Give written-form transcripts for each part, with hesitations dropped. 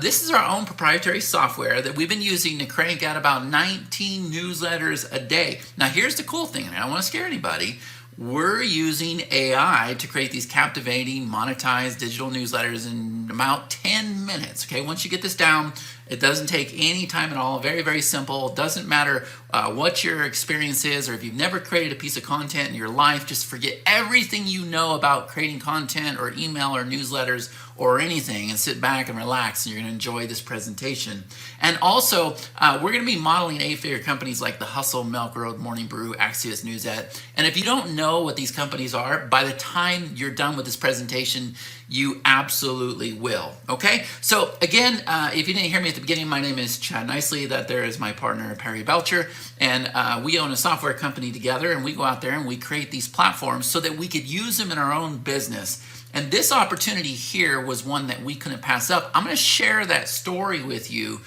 This is our own proprietary software that we've been using to crank out about 19 newsletters a day. Now, here's the cool thing, and I don't want to scare anybody. We're using AI to create these captivating, monetized digital newsletters in about 10 minutes. Okay, once you get this down, it doesn't take any time at all. Very, very simple. It doesn't matter what your experience is, or if you've never created a piece of content in your life, just forget everything you know about creating content or email or newsletters or anything and sit back and relax, and you're going to enjoy this presentation. And also, we're going to be modeling 8-figure companies like The Hustle, Milk Road, Morning Brew, Axios, Newsette. And if you don't know what these companies are, by the time you're done with this presentation, you absolutely will. Okay? So again, if you didn't hear me at the beginning, my name is Chad Nicely. That there is my partner, Perry Belcher. And we own a software company together, and we go out there and we create these platforms so that we could use them in our own business. And this opportunity here was one that we couldn't pass up. I'm going to share that story with you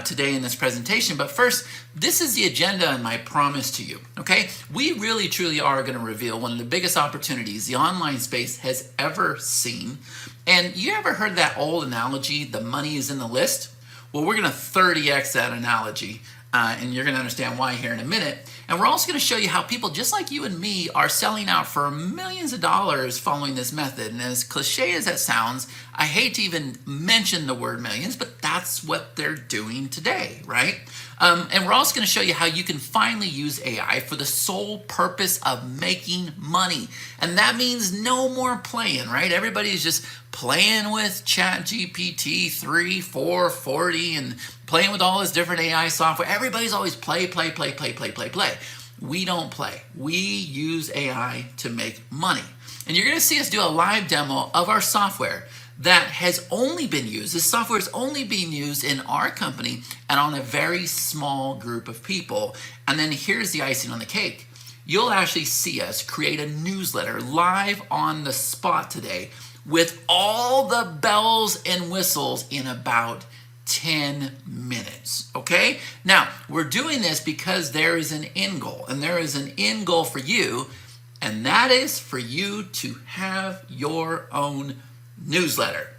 today in this presentation. But first, this is the agenda and my promise to you, okay? We really, truly are going to reveal one of the biggest opportunities the online space has ever seen. And you ever heard that old analogy, the money is in the list? Well, we're going to 30x that analogy. And you're going to understand why here in a minute. And we're also going to show you how people just like you and me are selling out for millions of dollars following this method. And as cliche as that sounds, I hate to even mention the word millions, but that's what they're doing today, right? And we're also going to show you how you can finally use AI for the sole purpose of making money. And that means no more playing, right? Everybody's just playing with ChatGPT 3, 4, 40 and playing with all this different AI software. Everybody's always play. We don't play. We use AI to make money. And you're going to see us do a live demo of our software that has only been used. This software is only being used in our company and on a very small group of people. And then here's the icing on the cake. You'll actually see us create a newsletter live on the spot today with all the bells and whistles in about 10 minutes, okay? Now, we're doing this because there is an end goal, and there is an end goal for you, and that is for you to have your own newsletter.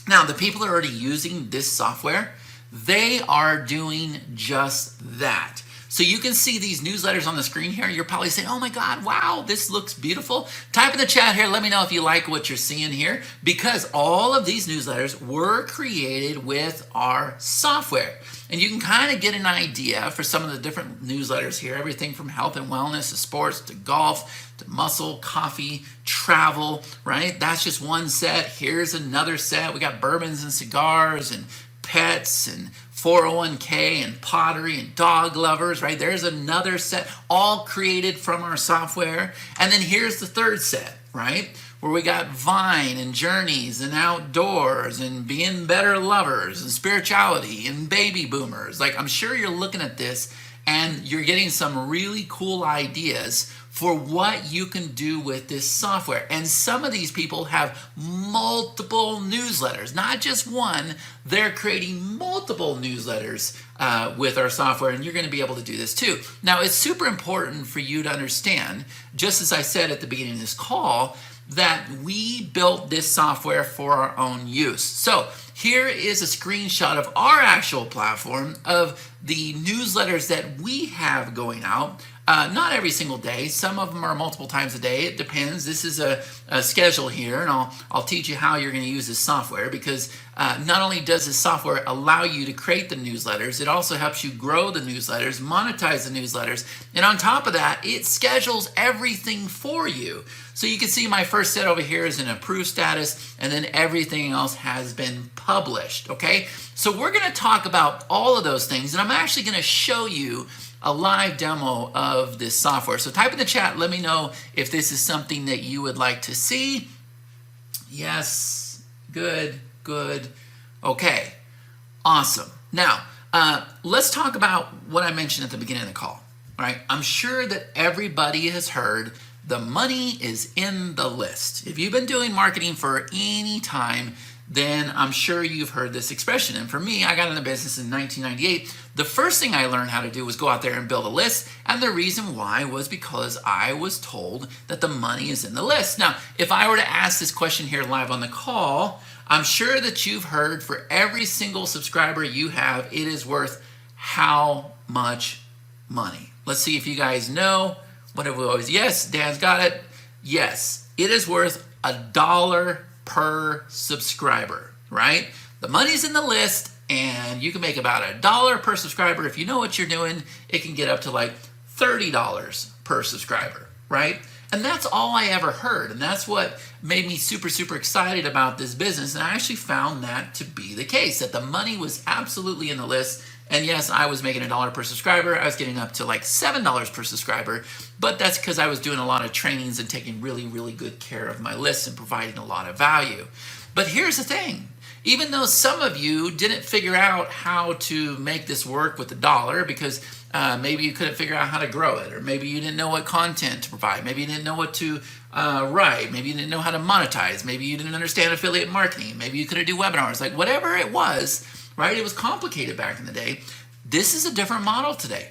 Now, the people that are already using this software, they are doing just that. So you can see these newsletters on the screen here. You're probably saying, oh my God, wow, this looks beautiful. Type in the chat here, let me know if you like what you're seeing here, because all of these newsletters were created with our software. And you can kind of get an idea for some of the different newsletters here, everything from health and wellness to sports to golf to muscle, coffee, travel, right? That's just one set. Here's another set. We got bourbons and cigars and pets and 401k and pottery and dog lovers, right? There's another set, all created from our software. And then here's the third set, right? Where we got Vine and journeys and outdoors and being better lovers and spirituality and baby boomers. Like, I'm sure you're looking at this and you're getting some really cool ideas for what you can do with this software. And some of these people have multiple newsletters, not just one. They're creating multiple newsletters with our software, and you're going to be able to do this too. Now, it's super important for you to understand, just as I said at the beginning of this call, that we built this software for our own use. So here is a screenshot of our actual platform of the newsletters that we have going out. Not every single day. Some of them are multiple times a day. It depends. This is a schedule here, and I'll teach you how you're going to use this software, because not only does this software allow you to create the newsletters, it also helps you grow the newsletters, monetize the newsletters, and on top of that, it schedules everything for you. So you can see my first set over here is in approved status, and then everything else has been published, okay? So we're going to talk about all of those things, and I'm actually going to show you a live demo of this software. So type in the chat, let me know if this is something that you would like to see. Yes, good, okay, awesome. Now, let's talk about what I mentioned at the beginning of the call, all right? I'm sure that everybody has heard the money is in the list. If you've been doing marketing for any time, then I'm sure you've heard this expression. And for me, I got in the business in 1998. The first thing I learned how to do was go out there and build a list. And the reason why was because I was told that the money is in the list. Now, if I were to ask this question here live on the call, I'm sure that you've heard for every single subscriber you have, it is worth how much money? Let's see if you guys know. What have we always? Yes, Dan's got it. Yes, it is worth $1 per subscriber, right? The money's in the list, and you can make about $1 per subscriber. If you know what you're doing, it can get up to like $30 per subscriber, right? And that's all I ever heard. And that's what made me super, super excited about this business. And I actually found that to be the case, that the money was absolutely in the list. And yes, I was making $1 per subscriber. I was getting up to like $7 per subscriber, but that's because I was doing a lot of trainings and taking really, really good care of my list and providing a lot of value. But here's the thing. Even though some of you didn't figure out how to make this work with $1 because maybe you couldn't figure out how to grow it, or maybe you didn't know what content to provide, maybe you didn't know what to write, maybe you didn't know how to monetize, maybe you didn't understand affiliate marketing, maybe you couldn't do webinars, like whatever it was, right? It was complicated back in the day. This is a different model today.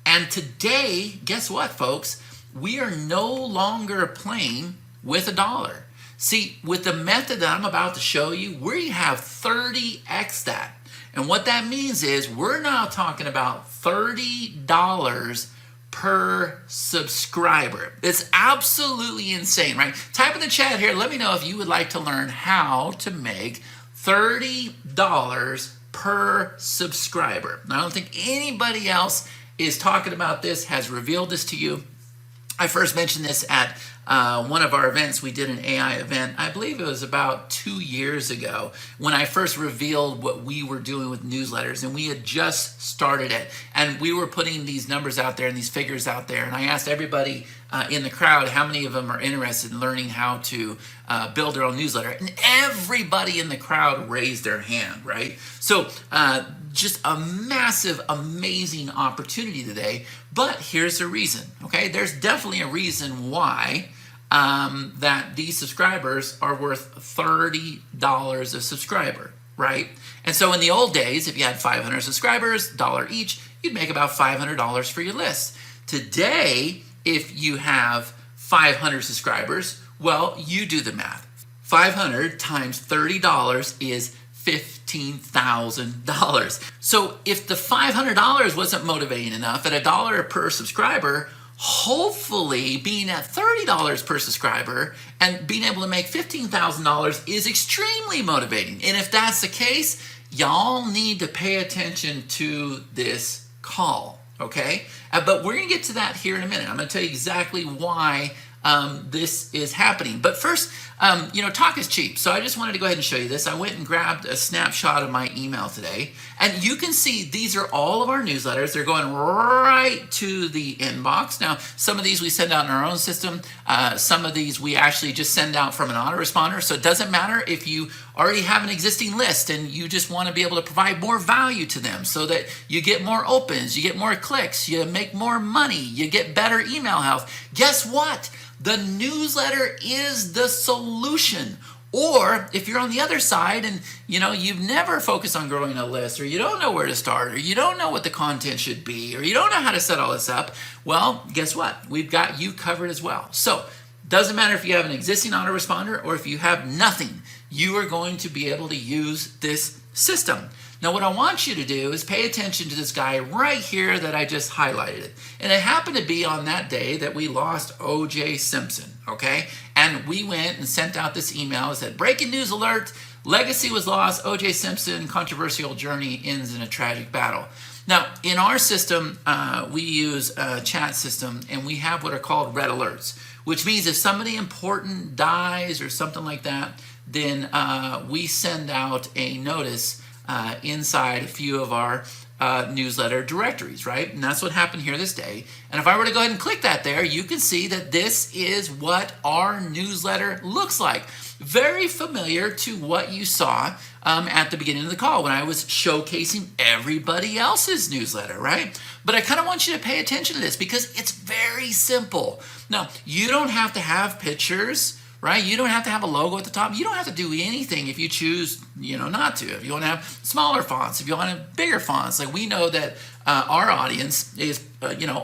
And today, guess what, folks? We are no longer playing with $1. See, with the method that I'm about to show you, we have 30x that. And what that means is we're now talking about $30 per subscriber. It's absolutely insane, right? Type in the chat here. Let me know if you would like to learn how to make $30 per subscriber. Now, I don't think anybody else is talking about this, has revealed this to you. I first mentioned this at one of our events. We did an AI event. I believe it was about 2 years ago when I first revealed what we were doing with newsletters, and we had just started it. And we were putting these numbers out there and these figures out there. And I asked everybody in the crowd how many of them are interested in learning how to build their own newsletter. And everybody in the crowd raised their hand, right? So just a massive, amazing opportunity today. But here's the reason, okay? There's definitely a reason why that these subscribers are worth $30 a subscriber, right? And so in the old days, if you had 500 subscribers, $1 each, you'd make about $500 for your list. Today, if you have 500 subscribers, well, you do the math. 500 times $30 is $15,000. So if the $500 wasn't motivating enough at $1 per subscriber, hopefully being at $30 per subscriber and being able to make $15,000 is extremely motivating. And if that's the case, y'all need to pay attention to this call, okay? But we're gonna get to that here in a minute. I'm gonna tell you exactly why this is happening. But first, talk is cheap. So I just wanted to go ahead and show you this. I went and grabbed a snapshot of my email today, and you can see these are all of our newsletters. They're going right to the inbox. Now, some of these we send out in our own system. Some of these we actually just send out from an autoresponder. So it doesn't matter if you already have an existing list and you just want to be able to provide more value to them so that you get more opens, you get more clicks, you make more money, you get better email health. Guess what? The newsletter is the solution. Or if you're on the other side and you've never focused on growing a list, or you don't know where to start, or you don't know what the content should be, or you don't know how to set all this up, well, guess what? We've got you covered as well. So doesn't matter if you have an existing autoresponder or if you have nothing, you are going to be able to use this system. Now, what I want you to do is pay attention to this guy right here that I just highlighted. And it happened to be on that day that we lost O.J. Simpson, okay? And we went and sent out this email that said, breaking news alert, legacy was lost, O.J. Simpson, controversial journey ends in a tragic battle. Now, in our system, we use a chat system, and we have what are called red alerts, which means if somebody important dies or something like that, then we send out a notice inside a few of our newsletter directories, right? And that's what happened here this day. And if I were to go ahead and click that there, you can see that this is what our newsletter looks like. Very familiar to what you saw at the beginning of the call when I was showcasing everybody else's newsletter, right? But I kind of want you to pay attention to this because it's very simple. Now, you don't have to have pictures, right? You don't have to have a logo at the top. You don't have to do anything if you choose, not to. If you want to have smaller fonts, if you want to have bigger fonts, like we know that our audience is,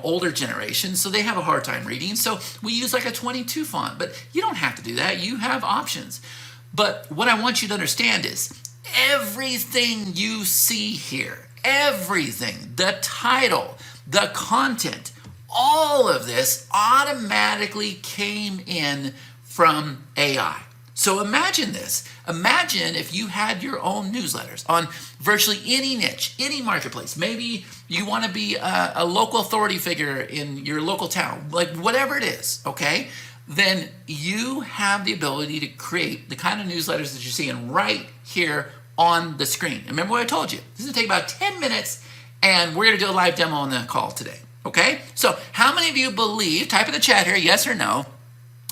older generation, so they have a hard time reading. So we use like a 22 font, but you don't have to do that. You have options. But what I want you to understand is everything you see here, everything, the title, the content, all of this automatically came in from AI. So imagine this. Imagine if you had your own newsletters on virtually any niche, any marketplace. Maybe you want to be a local authority figure in your local town, like whatever it is, okay? Then you have the ability to create the kind of newsletters that you're seeing right here on the screen. Remember what I told you? This is going to take about 10 minutes, and we're going to do a live demo on the call today, okay? So how many of you believe, type in the chat here, yes or no,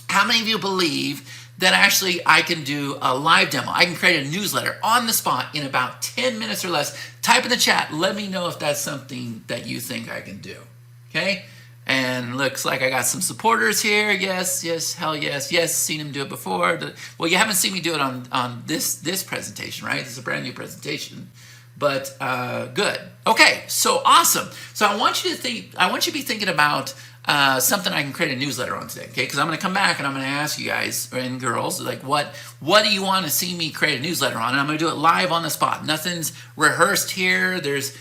how many of you believe that actually I can do a live demo? I can create a newsletter on the spot in about 10 minutes or less. Type in the chat. Let me know if that's something that you think I can do. Okay? And looks like I got some supporters here. Yes, yes, hell yes. Yes, seen him do it before. Well, you haven't seen me do it on this presentation, right? This is a brand new presentation. But good. Okay, so awesome. So I want you to be thinking about something I can create a newsletter on today, okay? Because I'm going to come back and I'm going to ask you guys and girls, like, what do you want to see me create a newsletter on? And I'm going to do it live on the spot. Nothing's rehearsed here. There's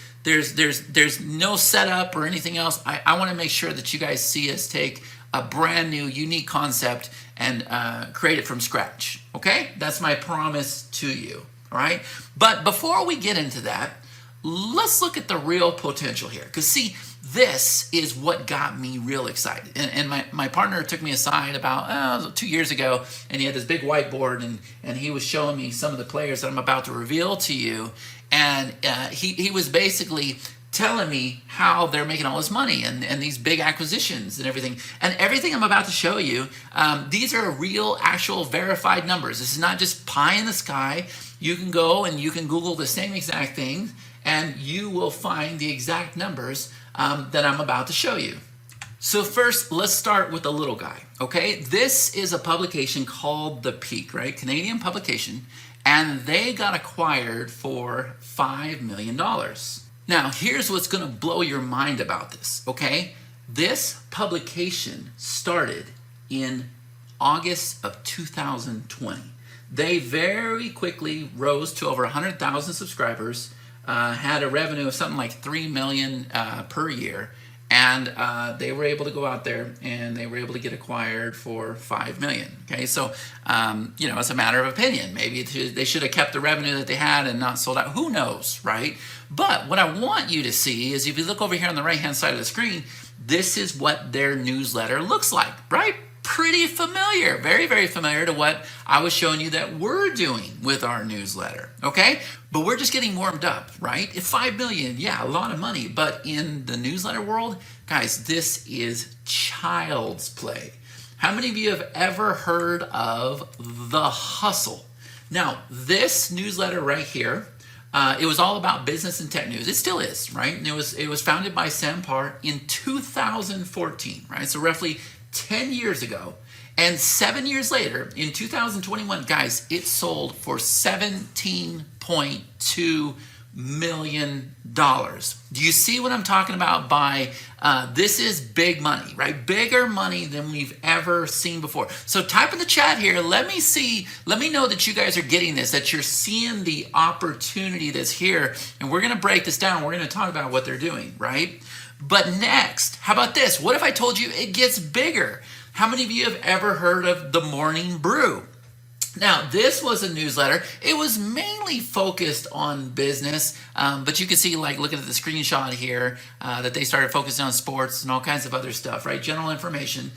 no setup or anything else. I want to make sure that you guys see us take a brand new, unique concept and create it from scratch, okay? That's my promise to you, all right? But before we get into that, let's look at the real potential here. Because see, this is what got me real excited. And my partner took me aside about 2 years ago, and he had this big whiteboard, and he was showing me some of the players that I'm about to reveal to you. And he was basically telling me how they're making all this money and these big acquisitions and everything. And everything I'm about to show you, these are real, actual, verified numbers. This is not just pie in the sky. You can go and you can Google the same exact thing, and you will find the exact numbers that I'm about to show you. So first, let's start with the little guy, okay? This is a publication called The Peak, right? Canadian publication, and they got acquired for $5 million. Now, here's what's gonna blow your mind about this, okay? This publication started in August of 2020. They very quickly rose to over 100,000 subscribers, had a revenue of something like $3 million per year, and they were able to go out there and they were able to get acquired for $5 million. Okay, so it's a matter of opinion. Maybe they should have kept the revenue that they had and not sold out. Who knows, right? But what I want you to see is if you look over here on the right-hand side of the screen, this is what their newsletter looks like, right? Pretty familiar, very, very familiar to what I was showing you that we're doing with our newsletter, okay? But we're just getting warmed up, right? If 5 million, yeah, a lot of money. But in the newsletter world, guys, this is child's play. How many of you have ever heard of The Hustle? Now, this newsletter right here, it was all about business and tech news. It still is, right? And it was founded by Sam Parr in 2014, right? So roughly 10 years ago, and 7 years later, in 2021, guys, it sold for $17.2 million. Do you see what I'm talking about by, this is big money, right? Bigger money than we've ever seen before. So type in the chat here, let me know that you guys are getting this, that you're seeing the opportunity that's here, and we're gonna break this down. We're gonna talk about what they're doing, right? But next, how about this? What if I told you it gets bigger? How many of you have ever heard of The Morning Brew? Now, this was a newsletter. It was mainly focused on business, but you can see, like, looking at the screenshot here, that they started focusing on sports and all kinds of other stuff, right? General information.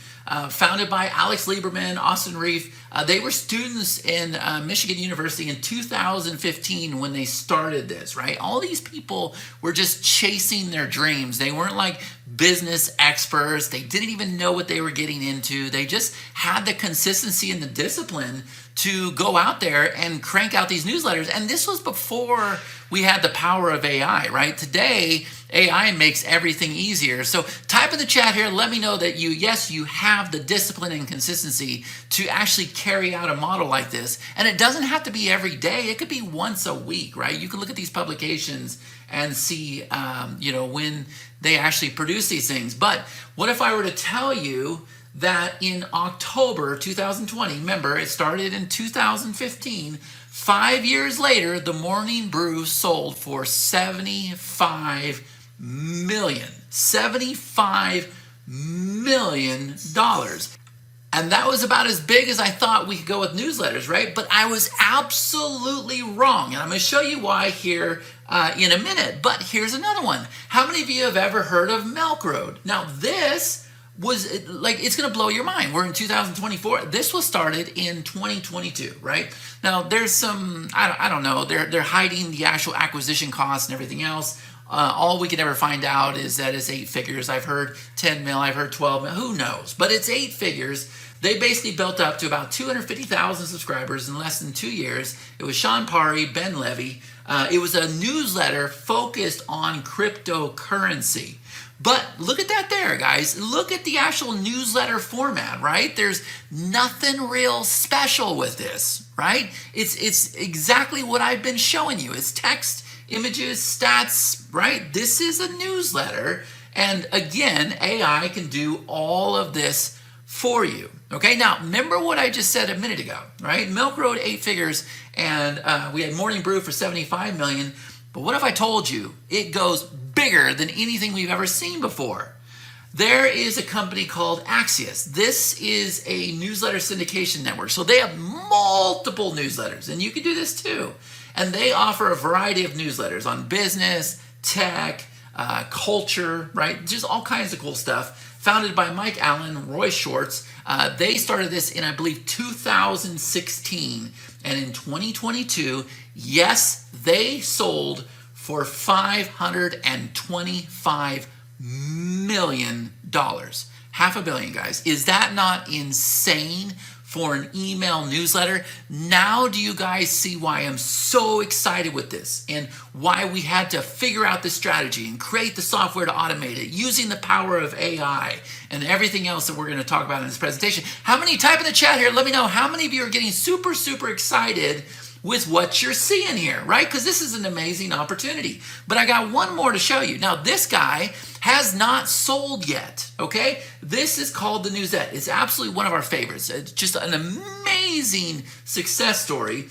Founded by Alex Lieberman, Austin Reef. They were students in Michigan University in 2015 when they started this, right? All these people were just chasing their dreams. They weren't like business experts. They didn't even know what they were getting into. They just had the consistency and the discipline to go out there and crank out these newsletters. And this was before we had the power of AI, right? Today, AI makes everything easier. So type in the chat here, let me know that you have the discipline and consistency to actually carry out a model like this. And it doesn't have to be every day. It could be once a week, right? You can look at these publications and see, when they actually produce these things. But what if I were to tell you that in October 2020, remember it started in 2015, 5 years later, the Morning Brew sold for $75 million. $75 million. And that was about as big as I thought we could go with newsletters, right? But I was absolutely wrong. And I'm going to show you why here in a minute. But here's another one. How many of you have ever heard of Milk Road? Now, this was like, it's going to blow your mind. We're in 2024. This was started in 2022, right? Now, there's some, I don't know, they're hiding the actual acquisition costs and everything else. All we can ever find out is that it's 8 figures. I've heard 10 mil, I've heard 12 mil, who knows? But it's 8 figures. They basically built up to about 250,000 subscribers in less than 2 years. It was Sean Parry, Ben Levy. It was a newsletter focused on cryptocurrency. But look at that there, guys. Look at the actual newsletter format, right? There's nothing real special with this, right? It's exactly what I've been showing you. It's text, images, stats, right? This is a newsletter. And again, AI can do all of this for you. Okay, now remember what I just said a minute ago, right? Milk Road 8 figures, and we had Morning Brew for 75 million. But what if I told you it goes bigger than anything we've ever seen before? There is a company called Axios. This is a newsletter syndication network. So they have multiple newsletters, and you can do this too. And they offer a variety of newsletters on business, tech, culture, right? Just all kinds of cool stuff. Founded by Mike Allen, Roy Schwartz. They started this in, I believe, 2016. And in 2022, yes, they sold for $525 million. $500 million, guys. Is that not insane for an email newsletter? Now do you guys see why I'm so excited with this and why we had to figure out this strategy and create the software to automate it using the power of AI and everything else that we're going to talk about in this presentation? How many, type in the chat here, let me know how many of you are getting super, super excited with what you're seeing here, right? Because this is an amazing opportunity. But I got one more to show you. Now, this guy has not sold yet, okay? This is called the Newsette. It's absolutely one of our favorites. It's just an amazing success story.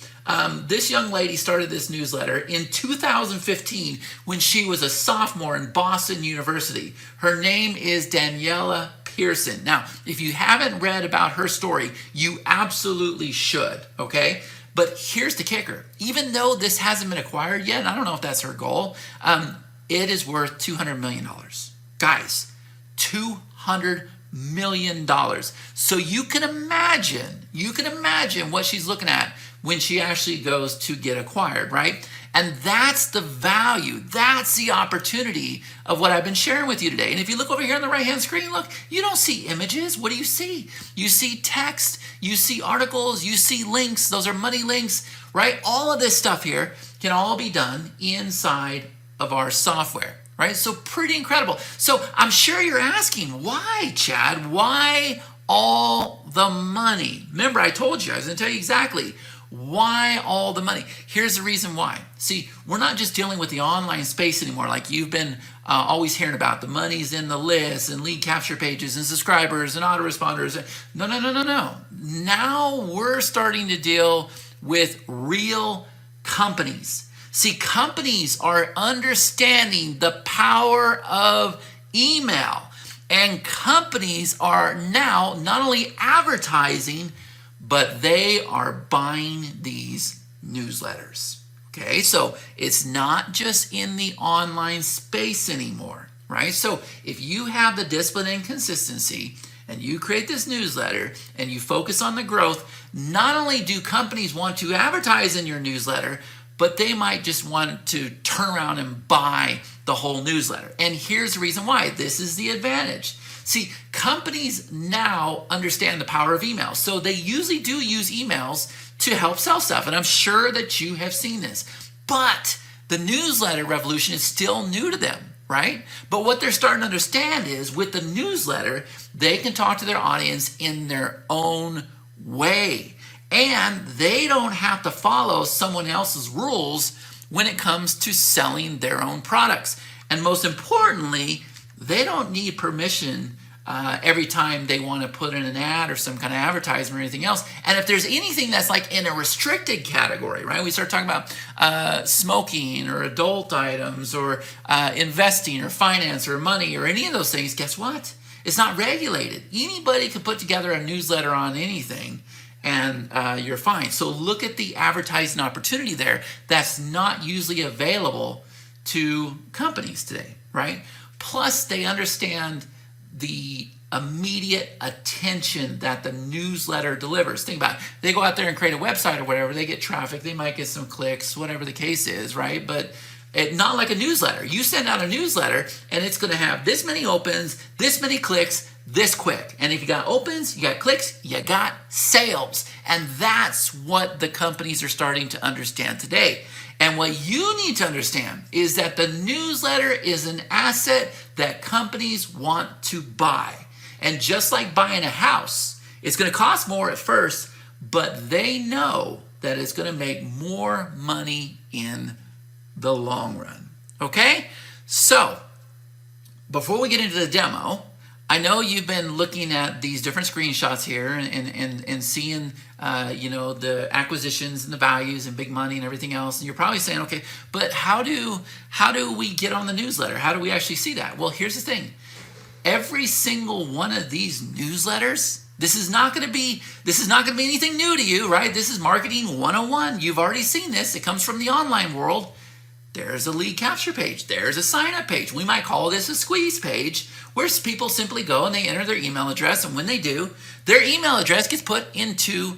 This young lady started this newsletter in 2015 when she was a sophomore in Boston University. Her name is Daniela Pearson. Now, if you haven't read about her story, you absolutely should, okay? But here's the kicker. Even though this hasn't been acquired yet, I don't know if that's her goal, it is worth $200 million. Guys, $200 million. So you can imagine what she's looking at when she actually goes to get acquired, right? And that's the value, that's the opportunity of what I've been sharing with you today. And if you look over here on the right-hand screen, look, you don't see images. What do you see? You see text, you see articles, you see links. Those are money links, right? All of this stuff here can all be done inside of our software, right? So pretty incredible. So I'm sure you're asking, why, Chad? Why all the money? Remember, I told you, I was going to tell you exactly. Why all the money? Here's the reason why. See, we're not just dealing with the online space anymore like you've been always hearing about. The money's in the lists and lead capture pages and subscribers and autoresponders. No. Now we're starting to deal with real companies. See, companies are understanding the power of email. And companies are now not only advertising, but they are buying these newsletters. Okay, so it's not just in the online space anymore, right? So if you have the discipline and consistency and you create this newsletter and you focus on the growth, not only do companies want to advertise in your newsletter, but they might just want to turn around and buy the whole newsletter. And here's the reason why. This is the advantage. See, companies now understand the power of email. So they usually do use emails to help sell stuff. And I'm sure that you have seen this. But the newsletter revolution is still new to them, right? But what they're starting to understand is with the newsletter, they can talk to their audience in their own way. And they don't have to follow someone else's rules when it comes to selling their own products. And most importantly, they don't need permission every time they want to put in an ad or some kind of advertisement or anything else. And if there's anything that's like in a restricted category, right? We start talking about smoking or adult items or investing or finance or money or any of those things. Guess what? It's not regulated. Anybody can put together a newsletter on anything and you're fine. So look at the advertising opportunity there that's not usually available to companies today, right? Plus, they understand the immediate attention that the newsletter delivers. Think about it. They go out there and create a website or whatever, they get traffic, they might get some clicks, whatever the case is, right? But not like a newsletter. You send out a newsletter and it's going to have this many opens, this many clicks, this quick. And if you got opens, you got clicks, you got sales. And that's what the companies are starting to understand today. And what you need to understand is that the newsletter is an asset that companies want to buy. And just like buying a house, it's going to cost more at first, but they know that it's going to make more money in the long run. Okay? So, before we get into the demo, I know you've been looking at these different screenshots here and seeing the acquisitions and the values and big money and everything else, and you're probably saying, okay, but how do we get on the newsletter? How do we actually see that? Well, here's the thing. Every single one of these newsletters, this is not going to be anything new to you, right? This is marketing 101. You've already seen this. It comes from the online world. There's a lead capture page. There's a sign up page. We might call this a squeeze page, where people simply go and they enter their email address, and when they do, their email address gets put into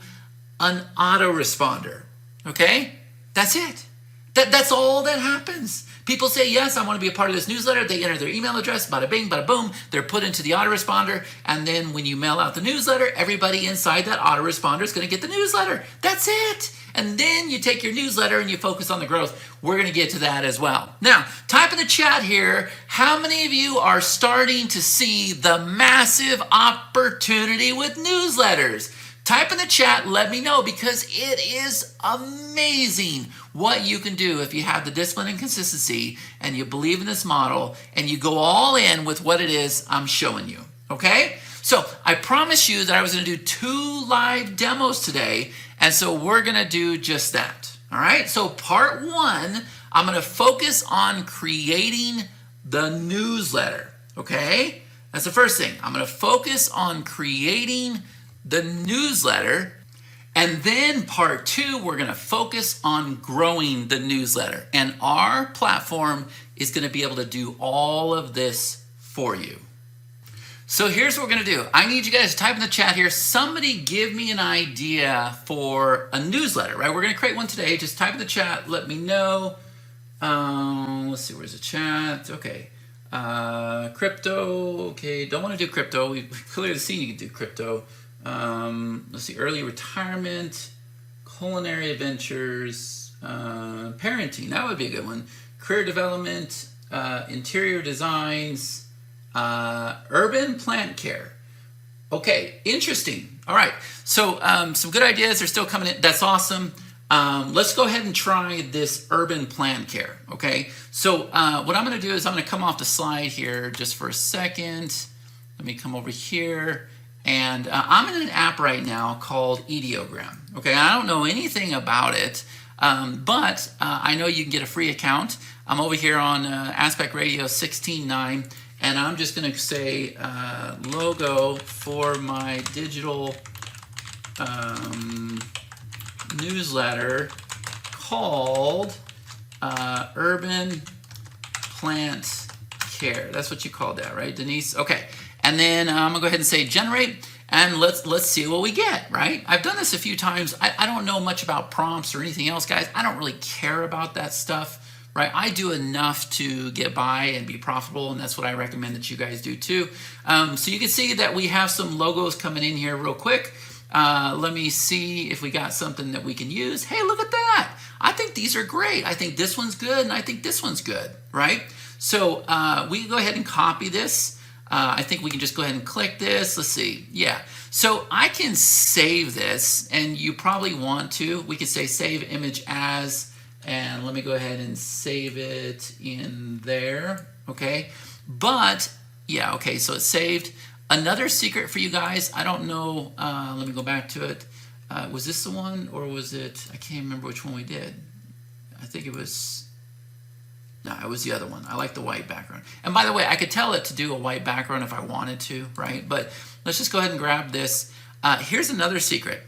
an autoresponder. Okay? That's it. That's all that happens. People say, yes, I want to be a part of this newsletter. They enter their email address, bada bing, bada boom. They're put into the autoresponder. And then when you mail out the newsletter, everybody inside that autoresponder is going to get the newsletter. That's it. And then you take your newsletter and you focus on the growth. We're going to get to that as well. Now, type in the chat here, how many of you are starting to see the massive opportunity with newsletters? Type in the chat, let me know, because it is amazing what you can do if you have the discipline and consistency and you believe in this model and you go all in with what it is I'm showing you, okay? So I promised you that I was going to do 2 live demos today, and so we're going to do just that, all right? So part 1, I'm going to focus on creating the newsletter, okay? That's the first thing. I'm going to focus on creating the newsletter, and then part 2, we're going to focus on growing the newsletter, and our platform is going to be able to do all of this for you. So here's what we're going to do. I need you guys to type in the chat here, somebody give me an idea for a newsletter, right? We're going to create one today. Just type in the chat, let me know. Let's see, where's the chat? Okay. Crypto, okay, don't want to do crypto. We've clearly seen you can do crypto. Let's see, early retirement, culinary adventures, parenting, that would be a good one. Career development, interior designs, urban plant care. Okay, interesting. All right, so some good ideas are still coming in. That's awesome. Let's go ahead and try this urban plant care. Okay, so what I'm going to do is I'm going to come off the slide here just for a second. Let me come over here. And I'm in an app right now called Ideogram. Okay, I don't know anything about it, but I know you can get a free account. I'm over here on Aspect Radio 16.9, and I'm just going to say logo for my digital newsletter called Urban Plant Care. That's what you called that, right, Denise? Okay. And then I'm gonna go ahead and say generate, and let's see what we get, right? I've done this a few times. I don't know much about prompts or anything else, guys. I don't really care about that stuff, right? I do enough to get by and be profitable, and that's what I recommend that you guys do too. So you can see that we have some logos coming in here real quick. Let me see if we got something that we can use. Hey, look at that. I think these are great. I think this one's good, and I think this one's good, right? So we can go ahead and copy this. I think we can just go ahead and click this. Let's see. Yeah. So I can save this, and you probably want to. We could say save image as, and let me go ahead and save it in there. Okay. But yeah. Okay. So it's saved. Another secret for you guys, I don't know, let me go back to it. Was this the one, or was it, I can't remember which one we did. I think it was, no, it was the other one. I like the white background. And by the way, I could tell it to do a white background if I wanted to, right? But let's just go ahead and grab this. Here's another secret.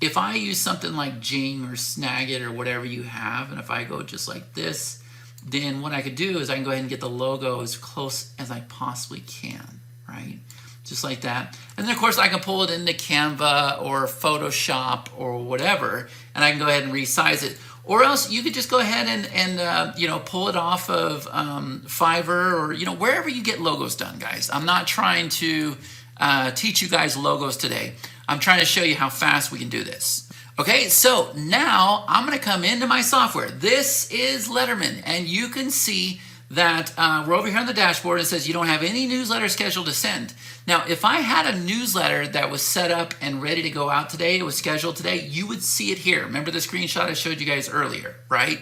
If I use something like Jing or Snagit or whatever you have, and if I go just like this, then what I could do is I can go ahead and get the logo as close as I possibly can, right? Just like that. And then of course I can pull it into Canva or Photoshop or whatever, and I can go ahead and resize it. Or else you could just go ahead and you know, pull it off of Fiverr, or you know, wherever you get logos done, guys. I'm not trying to teach you guys logos today. I'm trying to show you how fast we can do this. Okay, so now I'm going to come into my software. This is Letterman, and you can see that we're over here on the dashboard. It says you don't have any newsletter scheduled to send. Now, if I had a newsletter that was set up and ready to go out today, it was scheduled today, you would see it here. Remember the screenshot I showed you guys earlier, right?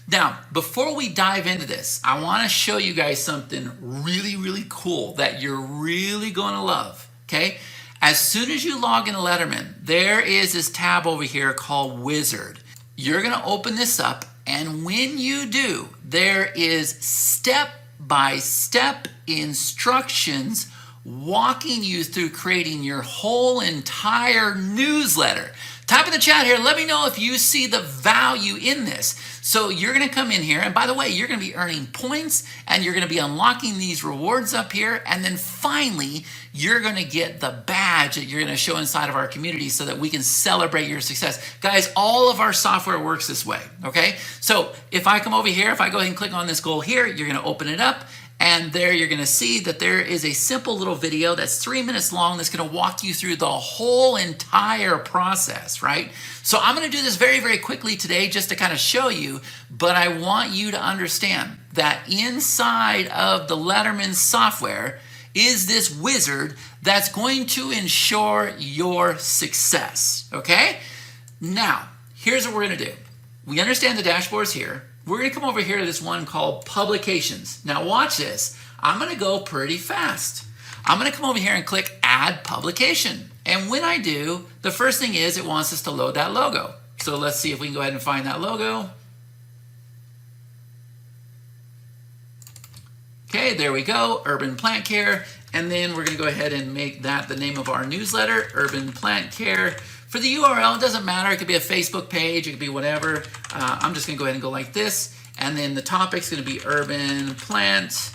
Now, before we dive into this, I want to show you guys something really, really cool that you're really going to love, okay? As soon as you log into Letterman, there is this tab over here called Wizard. You're going to open this up, and when you do, there is step-by-step instructions walking you through creating your whole entire newsletter. Type in the chat here, let me know if you see the value in this. So you're going to come in here, and by the way, you're going to be earning points, and you're going to be unlocking these rewards up here, and then finally, you're going to get the badge that you're going to show inside of our community so that we can celebrate your success. Guys, all of our software works this way, okay? So if I come over here, if I go ahead and click on this goal here, you're going to open it up, and there you're going to see that there is a simple little video that's 3 minutes long that's going to walk you through the whole entire process, right? So I'm going to do this very, very quickly today just to kind of show you, but I want you to understand that inside of the Letterman software is this wizard that's going to ensure your success, okay? Now, here's what we're going to do. We understand the dashboard's here. We're going to come over here to this one called Publications. Now watch this. I'm going to go pretty fast. I'm going to come over here and click Add Publication. And when I do, the first thing is it wants us to load that logo. So let's see if we can go ahead and find that logo. Okay, there we go, Urban Plant Care. And then we're going to go ahead and make that the name of our newsletter, Urban Plant Care. For the URL, it doesn't matter. It could be a Facebook page. It could be whatever. I'm just going to go ahead and go like this. And then the topic's going to be Urban Plant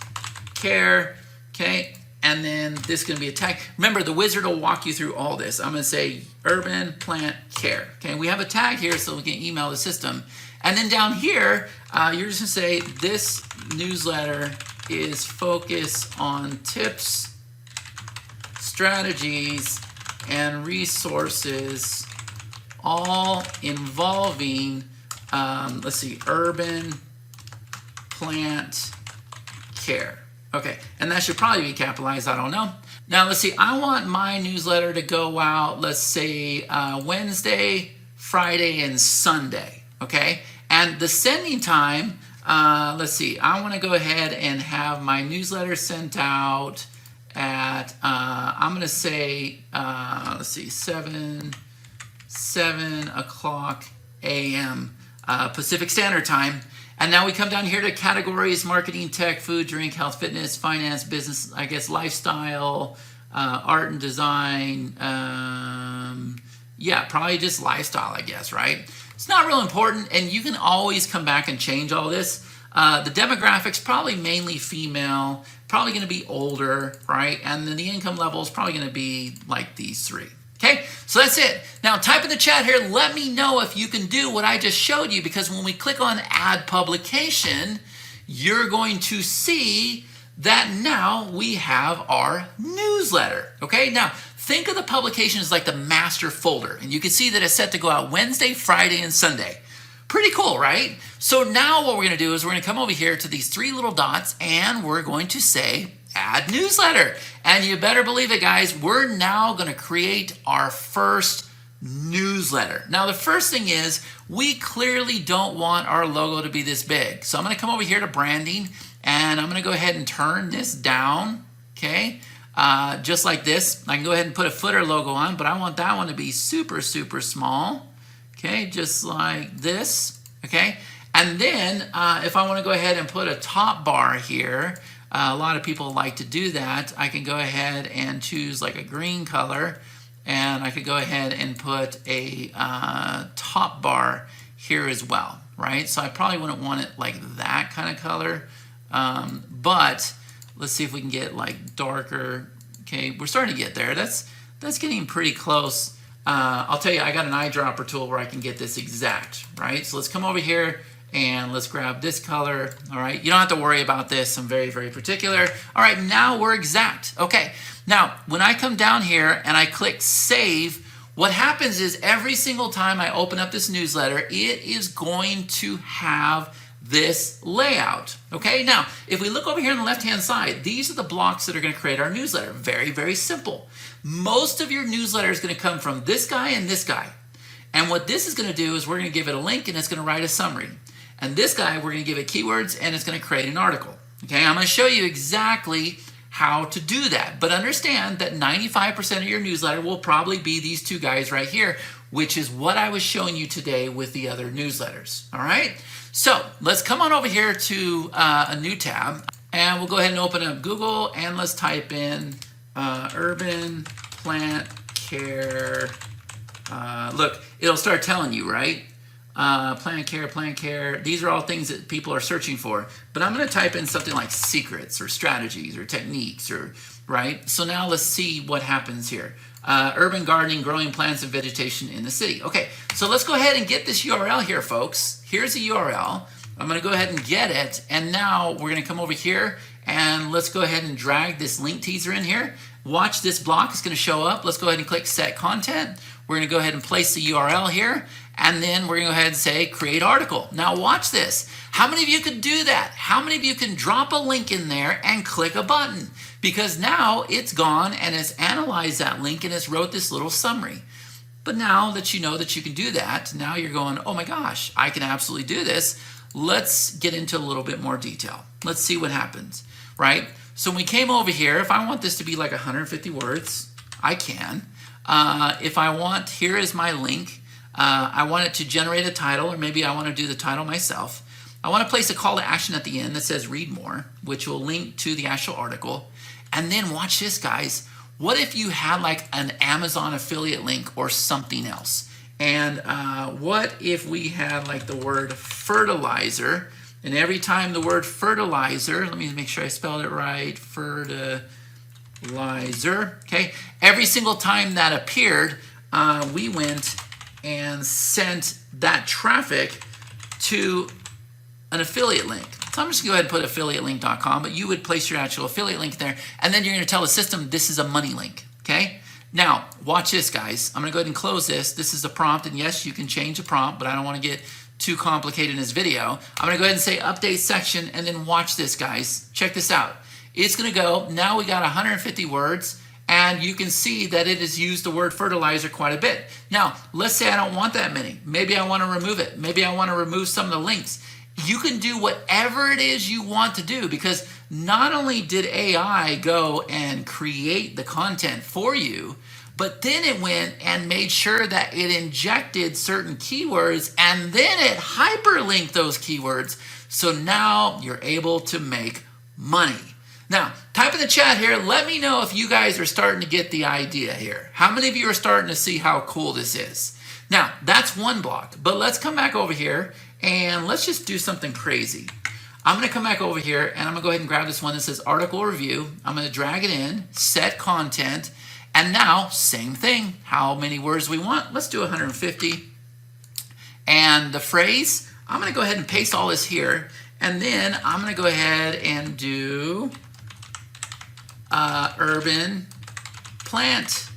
Care. Okay. And then this is going to be a tag. Remember, the wizard will walk you through all this. I'm going to say Urban Plant Care. Okay. We have a tag here so we can email the system. And then down here, you're just going to say this newsletter is focused on tips, strategies, and resources, all involving, let's see, urban plant care. Okay, and that should probably be capitalized, I don't know. Now let's see, I want my newsletter to go out, let's say Wednesday, Friday, and Sunday, okay? And the sending time, let's see, I want to go ahead and have my newsletter sent out at, I'm going to say, let's see, 7 o'clock a.m. Pacific Standard Time. And now we come down here to categories: marketing, tech, food, drink, health, fitness, finance, business, I guess, lifestyle, art and design. Yeah, probably just lifestyle, I guess, right? It's not real important, and you can always come back and change all this. The demographics, probably mainly female, probably going to be older, right? And then the income level is probably going to be like these three. Okay, so that's it. Now type in the chat here, let me know if you can do what I just showed you, because when we click on Add Publication, you're going to see that now we have our newsletter. Okay, now think of the publication as like the master folder, and you can see that it's set to go out Wednesday, Friday, and Sunday. Pretty cool, right? So now what we're going to do is we're going to come over here to these three little dots, and we're going to say Add Newsletter. And you better believe it, guys, we're now going to create our first newsletter. Now, the first thing is we clearly don't want our logo to be this big. So I'm going to come over here to branding, and I'm going to go ahead and turn this down, okay? just like this. I can go ahead and put a footer logo on, but I want that one to be super, super small. Okay, just like this. Okay, and then if I want to go ahead and put a top bar here, a lot of people like to do that. I can go ahead and choose like a green color, and I could go ahead and put a top bar here as well, right? So I probably wouldn't want it like that kind of color, but let's see if we can get like darker. Okay, we're starting to get there. That's getting pretty close. I'll tell you, I got an eyedropper tool where I can get this exact, right? So let's come over here and let's grab this color. All right, you don't have to worry about this. I'm very, very particular. All right, now we're exact. Okay, now when I come down here and I click save, what happens is every single time I open up this newsletter, it is going to have this layout. Okay, now if we look over here on the left hand side, these are the blocks that are going to create our newsletter. Very, very simple. Most of your newsletter is going to come from this guy and this guy. And what this is going to do is we're going to give it a link and it's going to write a summary. And this guy, we're going to give it keywords and it's going to create an article. Okay, I'm going to show you exactly how to do that. But understand that 95% of your newsletter will probably be these two guys right here, which is what I was showing you today with the other newsletters. All right, so let's come on over here to a new tab and we'll go ahead and open up Google and let's type in urban plant care. Look, it'll start telling you, right? Plant care. These are all things that people are searching for. But I'm going to type in something like secrets or strategies or techniques, or right? So now let's see what happens here. Urban gardening, growing plants and vegetation in the city. Okay, so let's go ahead and get this URL here, folks. Here's the URL. I'm going to go ahead and get it. And now we're going to come over here and let's go ahead and drag this link teaser in here. Watch this block. It's going to show up. Let's go ahead and click set content. We're going to go ahead and place the URL here. And then we're going to go ahead and say create article. Now watch this. How many of you can do that? How many of you can drop a link in there and click a button? Because now it's gone and it's analyzed that link and it's wrote this little summary. But now that you know that you can do that, now you're going, oh my gosh, I can absolutely do this. Let's get into a little bit more detail. Let's see what happens, right? So when we came over here, if I want this to be like 150 words, I can. If I want, here is my link. I want it to generate a title, or maybe I want to do the title myself. I want to place a call to action at the end that says read more, which will link to the actual article. And then watch this, guys. What if you had like an Amazon affiliate link or something else? And what if we had like the word fertilizer, and every time the word fertilizer, let me make sure I spelled it right, fertilizer, okay? Every single time that appeared, we went and sent that traffic to an affiliate link. So I'm just going to go ahead and put affiliatelink.com, but you would place your actual affiliate link there, and then you're going to tell the system this is a money link, okay? Now, watch this, guys. I'm going to go ahead and close this. This is a prompt, and yes, you can change the prompt, but I don't want to get too complicated in this video. I'm going to go ahead and say update section, and then watch this, guys. Check this out. It's going to go, now we got 150 words, and you can see that it has used the word fertilizer quite a bit. Now, let's say I don't want that many. Maybe I want to remove it. Maybe I want to remove some of the links. You can do whatever it is you want to do, because not only did AI go and create the content for you, but then it went and made sure that it injected certain keywords and then it hyperlinked those keywords. So now you're able to make money. Now, type in the chat here. Let me know if you guys are starting to get the idea here. How many of you are starting to see how cool this is? Now, that's one block, but let's come back over here and let's just do something crazy. I'm going to come back over here and I'm going to go ahead and grab this one that says article review. I'm going to drag it in, set content, and now same thing. How many words we want? Let's do 150. And the phrase, I'm going to go ahead and paste all this here, and then I'm going to go ahead and do urban plant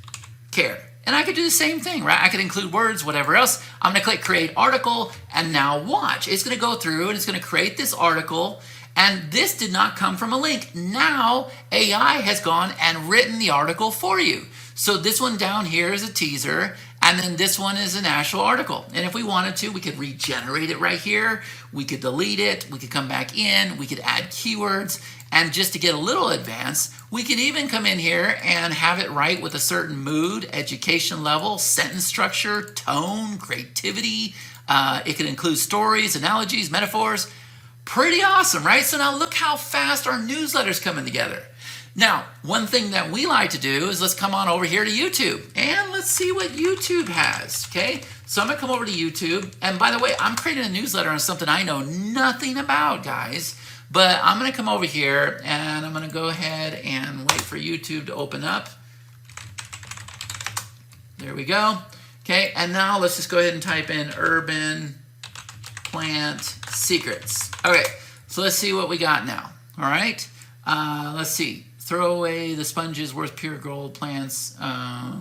care. And I could do the same thing, right? I could include words, whatever else. I'm going to click create article, and now watch. It's going to go through and it's going to create this article, and this did not come from a link. Now AI has gone and written the article for you. So this one down here is a teaser, And then this one is an actual article. And if we wanted to, we could regenerate it right here. We could delete it. We could come back in. We could add keywords. And just to get a little advanced, we could even come in here and have it write with a certain mood, education level, sentence structure, tone, creativity. It could include stories, analogies, metaphors. Pretty awesome, right? So now look how fast our newsletter's coming together. Now, one thing that we like to do is let's come on over here to YouTube and let's see what YouTube has, okay? So I'm gonna come over to YouTube, and by the way, I'm creating a newsletter on something I know nothing about, guys, but I'm gonna come over here and I'm gonna go ahead and wait for YouTube to open up. There we go, okay? And now let's just go ahead and type in urban plant secrets. Okay, so let's see what we got now, all right? Let's see. Throw away the sponges worth pure gold plants.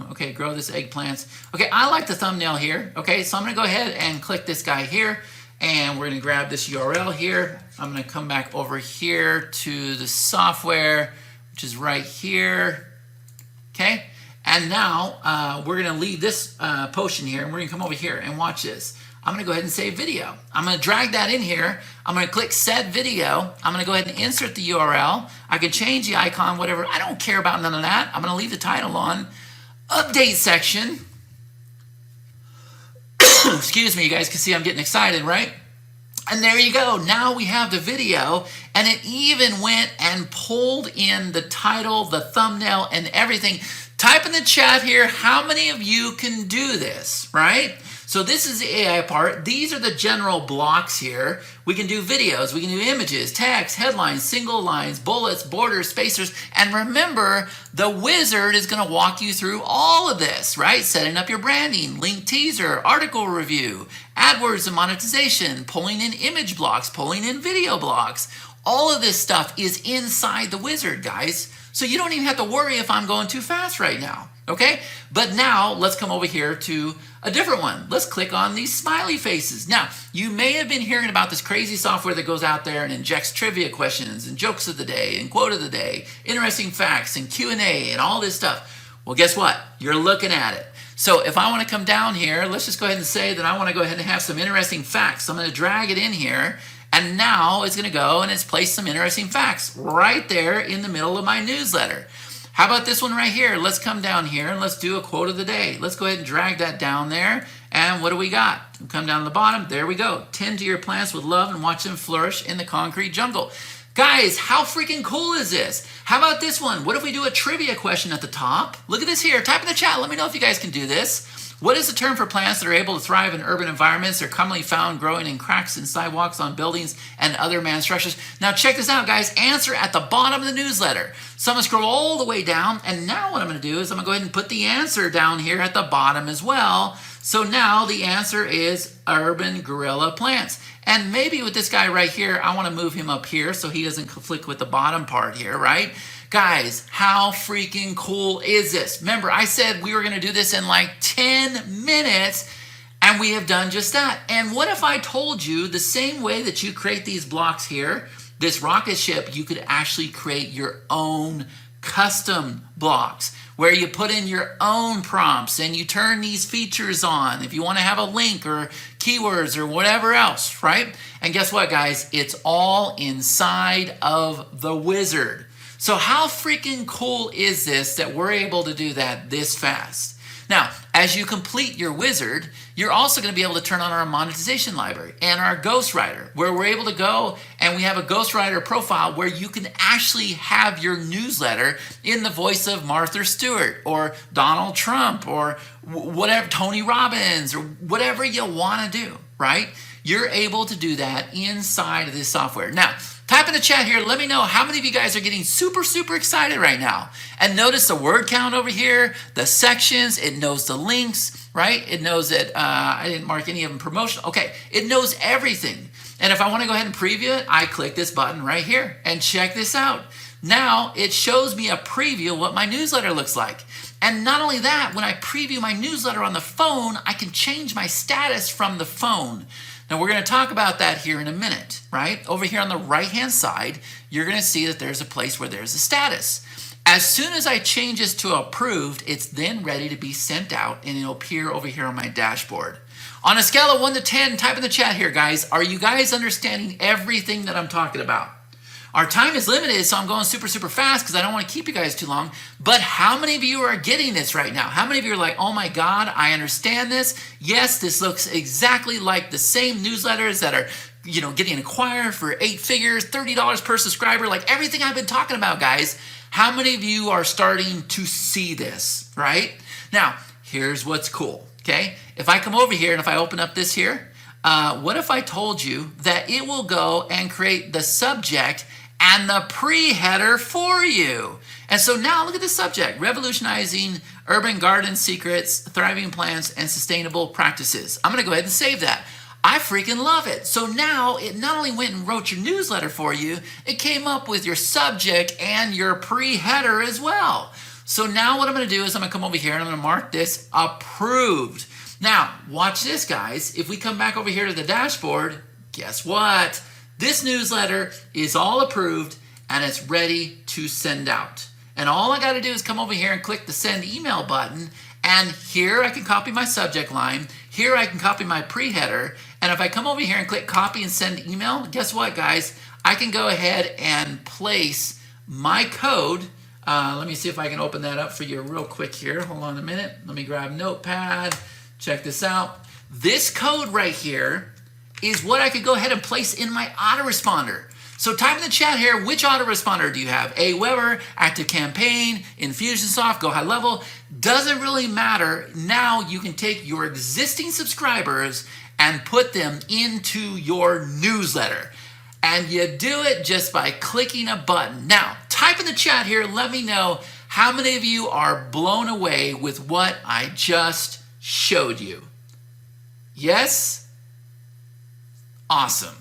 Okay, grow this eggplants. Okay, I like the thumbnail here. Okay, so I'm gonna go ahead and click this guy here, and we're gonna grab this URL here. I'm gonna come back over here to the software, which is right here. Okay, and now we're gonna leave this potion here, and we're gonna come over here and watch this. I'm gonna go ahead and save video. I'm gonna drag that in here. I'm gonna click set video. I'm gonna go ahead and insert the URL. I can change the icon, whatever. I don't care about none of that. I'm gonna leave the title on. Update section. Excuse me, you guys can see I'm getting excited, right? And there you go. Now we have the video, and it even went and pulled in the title, the thumbnail, and everything. Type in the chat here, how many of you can do this, right? So this is the AI part. These are the general blocks here. We can do videos, we can do images, text, headlines, single lines, bullets, borders, spacers. And remember, the wizard is gonna walk you through all of this, right? Setting up your branding, link teaser, article review, AdWords and monetization, pulling in image blocks, pulling in video blocks. All of this stuff is inside the wizard, guys. So you don't even have to worry if I'm going too fast right now, okay? But now let's come over here to a different one. Let's click on these smiley faces. Now, you may have been hearing about this crazy software that goes out there and injects trivia questions and jokes of the day and quote of the day, interesting facts and Q&A and all this stuff. Well, guess what? You're looking at it. So if I want to come down here, let's just go ahead and say that I want to go ahead and have some interesting facts. So I'm going to drag it in here. And now it's going to go and it's placed some interesting facts right there in the middle of my newsletter. How about this one right here? Let's come down here and let's do a quote of the day. Let's go ahead and drag that down there. And what do we got? We'll come down to the bottom. There we go. Tend to your plants with love and watch them flourish in the concrete jungle. Guys, how freaking cool is this? How about this one? What if we do a trivia question at the top? Look at this here. Type in the chat. Let me know if you guys can do this. What is the term for plants that are able to thrive in urban environments? They're commonly found growing in cracks in sidewalks, on buildings, and other man structures. Now check this out, guys. Answer at the bottom of the newsletter. So I'm going to scroll all the way down, and now what I'm going to do is I'm going to go ahead and put the answer down here at the bottom as well. So now the answer is urban gorilla plants. And maybe with this guy right here, I want to move him up here so he doesn't conflict with the bottom part here, right? Guys, how freaking cool is this? Remember, I said we were going to do this in like 10 minutes, and we have done just that. And what if I told you the same way that you create these blocks here, this rocket ship, you could actually create your own custom blocks where you put in your own prompts and you turn these features on if you want to have a link or keywords or whatever else, right? And guess what, guys? It's all inside of the wizard. So how freaking cool is this that we're able to do that this fast? Now, as you complete your wizard, you're also going to be able to turn on our monetization library and our ghostwriter, where we're able to go and we have a ghostwriter profile where you can actually have your newsletter in the voice of Martha Stewart or Donald Trump or whatever, Tony Robbins or whatever you want to do, right? You're able to do that inside of this software. Now, type in the chat here. Let me know how many of you guys are getting super, super excited right now. And notice the word count over here, the sections. It knows the links, right? It knows that I didn't mark any of them promotional. Okay, it knows everything. And if I want to go ahead and preview it, I click this button right here. And check this out. Now it shows me a preview of what my newsletter looks like. And not only that, when I preview my newsletter on the phone, I can change my status from the phone. Now we're going to talk about that here in a minute, right? Over here on the right-hand side, you're going to see that there's a place where there's a status. As soon as I change this to approved, it's then ready to be sent out, and it'll appear over here on my dashboard. On a scale of 1 to 10, type in the chat here, guys. Are you guys understanding everything that I'm talking about? Our time is limited, so I'm going super, super fast because I don't want to keep you guys too long. But how many of you are getting this right now? How many of you are like, oh my God, I understand this. Yes, this looks exactly like the same newsletters that are, getting acquired for 8 figures, $30 per subscriber, like everything I've been talking about, guys. How many of you are starting to see this, right? Now, here's what's cool, okay? If I come over here and if I open up this here, what if I told you that it will go and create the subject and the pre-header for you? And so now look at the subject: revolutionizing urban garden secrets, thriving plants, and sustainable practices. I'm gonna go ahead and save that. I freaking love it. So now it not only went and wrote your newsletter for you, it came up with your subject and your pre-header as well. So now what I'm gonna do is I'm gonna come over here and I'm gonna mark this approved. Now, watch this, guys. If we come back over here to the dashboard, guess what? This newsletter is all approved and it's ready to send out. And all I gotta do is come over here and click the send email button, and here I can copy my subject line, here I can copy my pre-header, and if I come over here and click copy and send email, guess what, guys? I can go ahead and place my code. Let me see if I can open that up for you real quick here. Hold on a minute. Let me grab Notepad. Check this out. This code right here is what I could go ahead and place in my autoresponder. So type in the chat here, which autoresponder do you have? Aweber, ActiveCampaign, Infusionsoft, Go High Level. Doesn't really matter. Now you can take your existing subscribers and put them into your newsletter. And you do it just by clicking a button. Now, type in the chat here, let me know how many of you are blown away with what I just showed you. Yes? Awesome.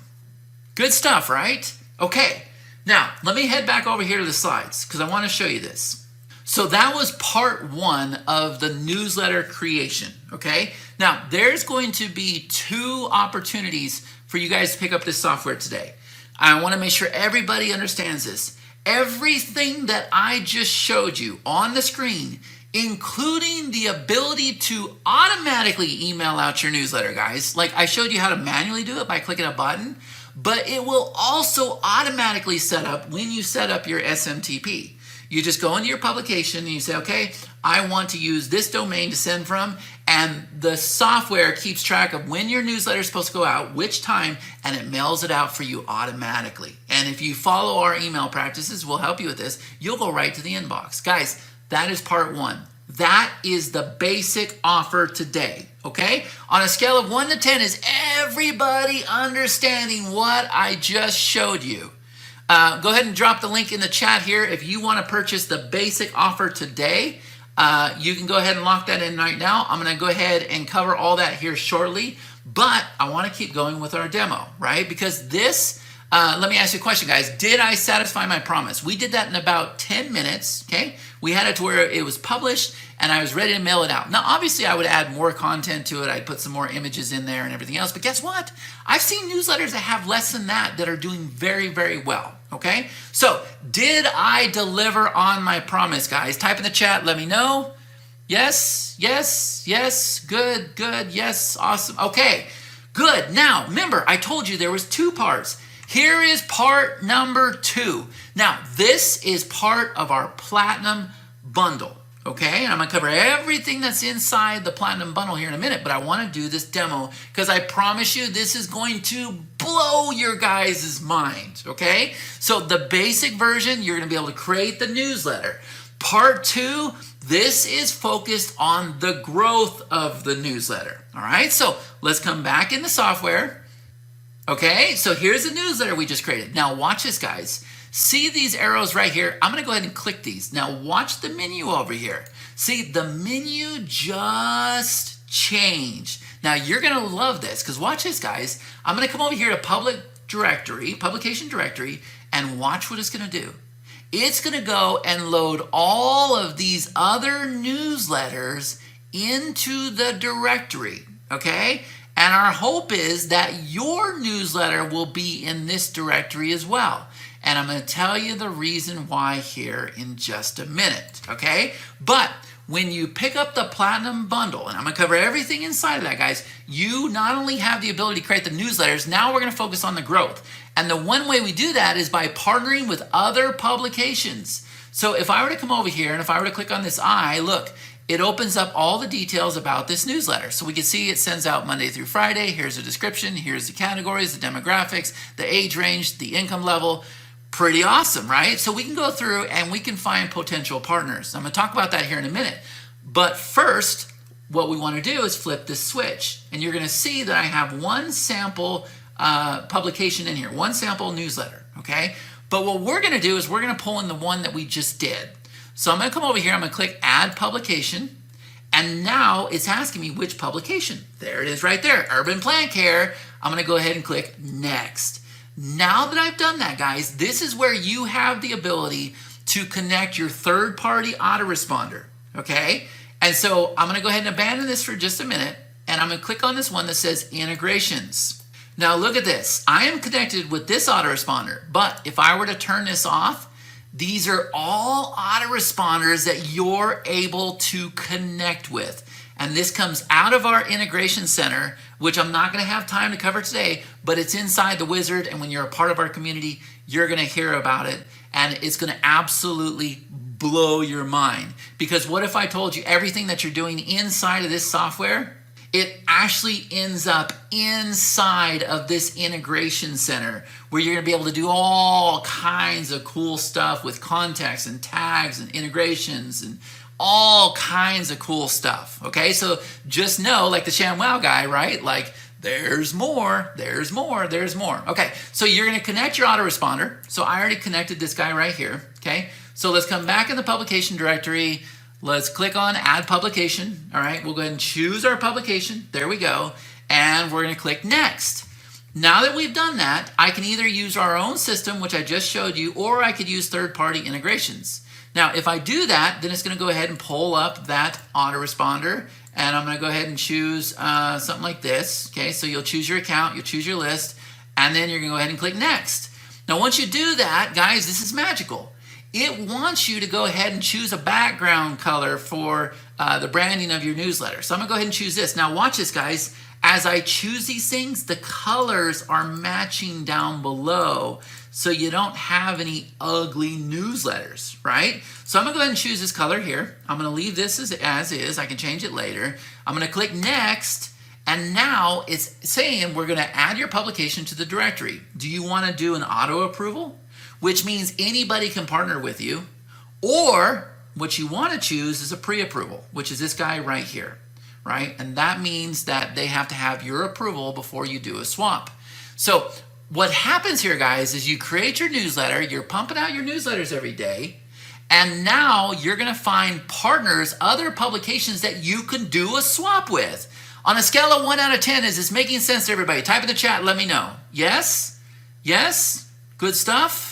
Good stuff, right? Okay, now let me head back over here to the slides because I want to show you this. So that was part 1 of the newsletter creation, okay? Now, there's going to be 2 opportunities for you guys to pick up this software today. I want to make sure everybody understands this. Everything that I just showed you on the screen, including the ability to automatically email out your newsletter, guys. Like I showed you how to manually do it by clicking a button, but it will also automatically set up when you set up your SMTP. You just go into your publication and you say, okay, I want to use this domain to send from, and the software keeps track of when your newsletter is supposed to go out, which time, and it mails it out for you automatically. And if you follow our email practices, we'll help you with this, you'll go right to the inbox. Guys, that is part 1. That is the basic offer today, okay? On a scale of 1 to 10, is everybody understanding what I just showed you? Go ahead and drop the link in the chat here. If you want to purchase the basic offer today, you can go ahead and lock that in right now. I'm going to go ahead and cover all that here shortly, but I want to keep going with our demo, right? Because this, let me ask you a question, guys. Did I satisfy my promise? We did that in about 10 minutes, okay? We had it to where it was published and I was ready to mail it out. Now, obviously, I would add more content to it. I'd put some more images in there and everything else. But guess what? I've seen newsletters that have less than that that are doing very, very well, okay? So, did I deliver on my promise, guys? Type in the chat. Let me know. Yes, yes, yes. Good, good. Yes, awesome. Okay, good. Now, remember, I told you there was 2 parts. Here is part number 2. Now, this is part of our Platinum bundle, okay? And I'm going to cover everything that's inside the Platinum bundle here in a minute, but I want to do this demo because I promise you this is going to blow your guys' mind, okay? So the basic version, you're going to be able to create the newsletter. Part 2, this is focused on the growth of the newsletter, all right? So let's come back in the software. Okay, so here's the newsletter we just created. Now watch this, guys. See these arrows right here? I'm gonna go ahead and click these. Now watch the menu over here. See, the menu just changed. Now you're gonna love this, because watch this, guys. I'm gonna come over here to publication directory, and watch what it's gonna do. It's gonna go and load all of these other newsletters into the directory, okay? And our hope is that your newsletter will be in this directory as well. And I'm going to tell you the reason why here in just a minute, okay? But when you pick up the Platinum bundle, and I'm going to cover everything inside of that, guys, you not only have the ability to create the newsletters, now we're going to focus on the growth. And the one way we do that is by partnering with other publications. So if I were to come over here and if I were to click on this eye, look, it opens up all the details about this newsletter. So we can see it sends out Monday through Friday. Here's a description. Here's the categories, the demographics, the age range, the income level. Pretty awesome, right? So we can go through and we can find potential partners. I'm going to talk about that here in a minute. But first, what we want to do is flip this switch. And you're going to see that I have one sample publication in here, one sample newsletter, okay? But what we're going to do is we're going to pull in the one that we just did. So I'm going to come over here, I'm going to click Add Publication, and now it's asking me which publication. There it is right there, Urban Plant Care. I'm going to go ahead and click Next. Now that I've done that, guys, this is where you have the ability to connect your third-party autoresponder, okay? And so I'm going to go ahead and abandon this for just a minute, and I'm going to click on this one that says Integrations. Now look at this. I am connected with this autoresponder, but if I were to turn this off, these are all autoresponders that you're able to connect with. And this comes out of our integration center, which I'm not going to have time to cover today, but it's inside the wizard. And when you're a part of our community, you're going to hear about it. And it's going to absolutely blow your mind. Because what if I told you everything that you're doing inside of this software, it actually ends up inside of this integration center where you're going to be able to do all kinds of cool stuff with context and tags and integrations and all kinds of cool stuff. Okay, so just know, like the ShamWow guy, right? Like there's more, there's more, there's more. Okay, so you're going to connect your autoresponder. So I already connected this guy right here. Okay, so let's come back in the publication directory. Let's click on Add Publication. All right, we'll go ahead and choose our publication. There we go. And we're going to click Next. Now that we've done that, I can either use our own system, which I just showed you, or I could use third-party integrations. Now, if I do that, then it's going to go ahead and pull up that autoresponder. And I'm going to go ahead and choose something like this. Okay, so you'll choose your account, you'll choose your list, and then you're going to go ahead and click Next. Now, once you do that, guys, this is magical. It wants you to go ahead and choose a background color for the branding of your newsletter. So I'm going to go ahead and choose this. Now watch this, guys. As I choose these things, the colors are matching down below so you don't have any ugly newsletters, right? So I'm going to go ahead and choose this color here. I'm going to leave this as is. I can change it later. I'm going to click Next. And now it's saying we're going to add your publication to the directory. Do you want to do an auto approval? Which means anybody can partner with you, or what you want to choose is a pre-approval, which is this guy right here, right? And that means that they have to have your approval before you do a swap. So what happens here, guys, is you create your newsletter, you're pumping out your newsletters every day, and now you're going to find partners, other publications that you can do a swap with. On a scale of 1 out of 10, is this making sense to everybody? Type in the chat, let me know. Yes? Yes? Good stuff?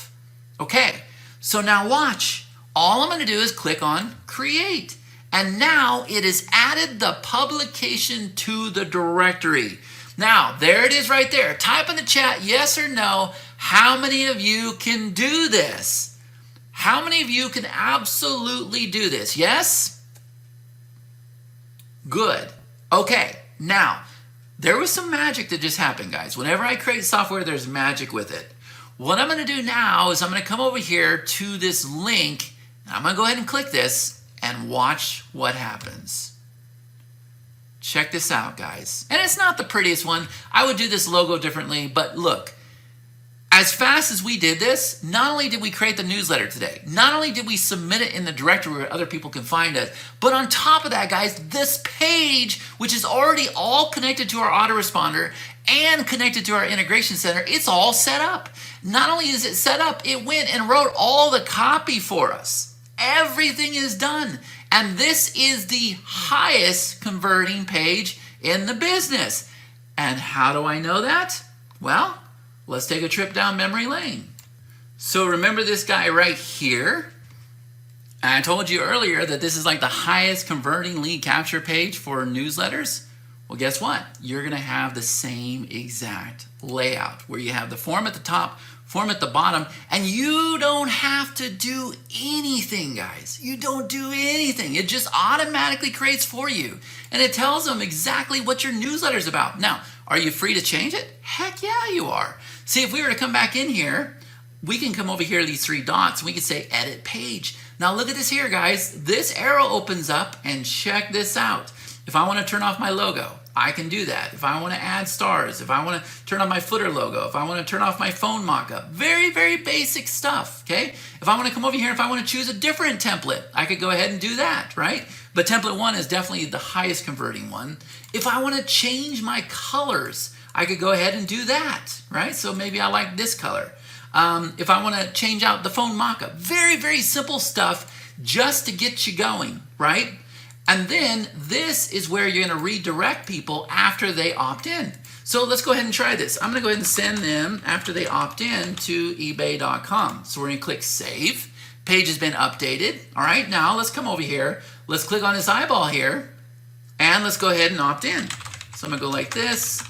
Okay, so now watch. All I'm going to do is click on Create. And now it has added the publication to the directory. Now, there it is right there. Type in the chat, yes or no. How many of you can do this? How many of you can absolutely do this? Yes? Good. Okay, now, there was some magic that just happened, guys. Whenever I create software, there's magic with it. What I'm going to do now is I'm going to come over here to this link. I'm going to go ahead and click this and watch what happens. Check this out, guys. And it's not the prettiest one. I would do this logo differently, but look. As fast as we did this, not only did we create the newsletter today, not only did we submit it in the directory where other people can find us, but on top of that, guys, this page, which is already all connected to our autoresponder and connected to our integration center, it's all set up. Not only is it set up, it went and wrote all the copy for us. Everything is done. And this is the highest converting page in the business. And how do I know that? Well, let's take a trip down memory lane. So remember this guy right here? I told you earlier that this is like the highest converting lead capture page for newsletters. Well, guess what? You're going to have the same exact layout where you have the form at the top form at the bottom, and you don't have to do anything, guys. You don't do anything. It just automatically creates for you. And it tells them exactly what your newsletter is about. Now, are you free to change it? Heck yeah, you are. See, if we were to come back in here, we can come over here to these 3 dots, and we can say edit page. Now look at this here, guys. This arrow opens up, and check this out. If I want to turn off my logo, I can do that. If I want to add stars, if I want to turn on my footer logo, if I want to turn off my phone mockup, very, very basic stuff, okay? If I want to come over here, if I want to choose a different template, I could go ahead and do that, right? But template 1 is definitely the highest converting one. If I want to change my colors, I could go ahead and do that, right? So maybe I like this color. If I want to change out the phone mockup, very, very simple stuff just to get you going, right? And then this is where you're going to redirect people after they opt in. So let's go ahead and try this. I'm going to go ahead and send them after they opt in to ebay.com. So we're going to click save. Page has been updated. All right, now let's come over here. Let's click on this eyeball here and let's go ahead and opt in. So I'm going to go like this.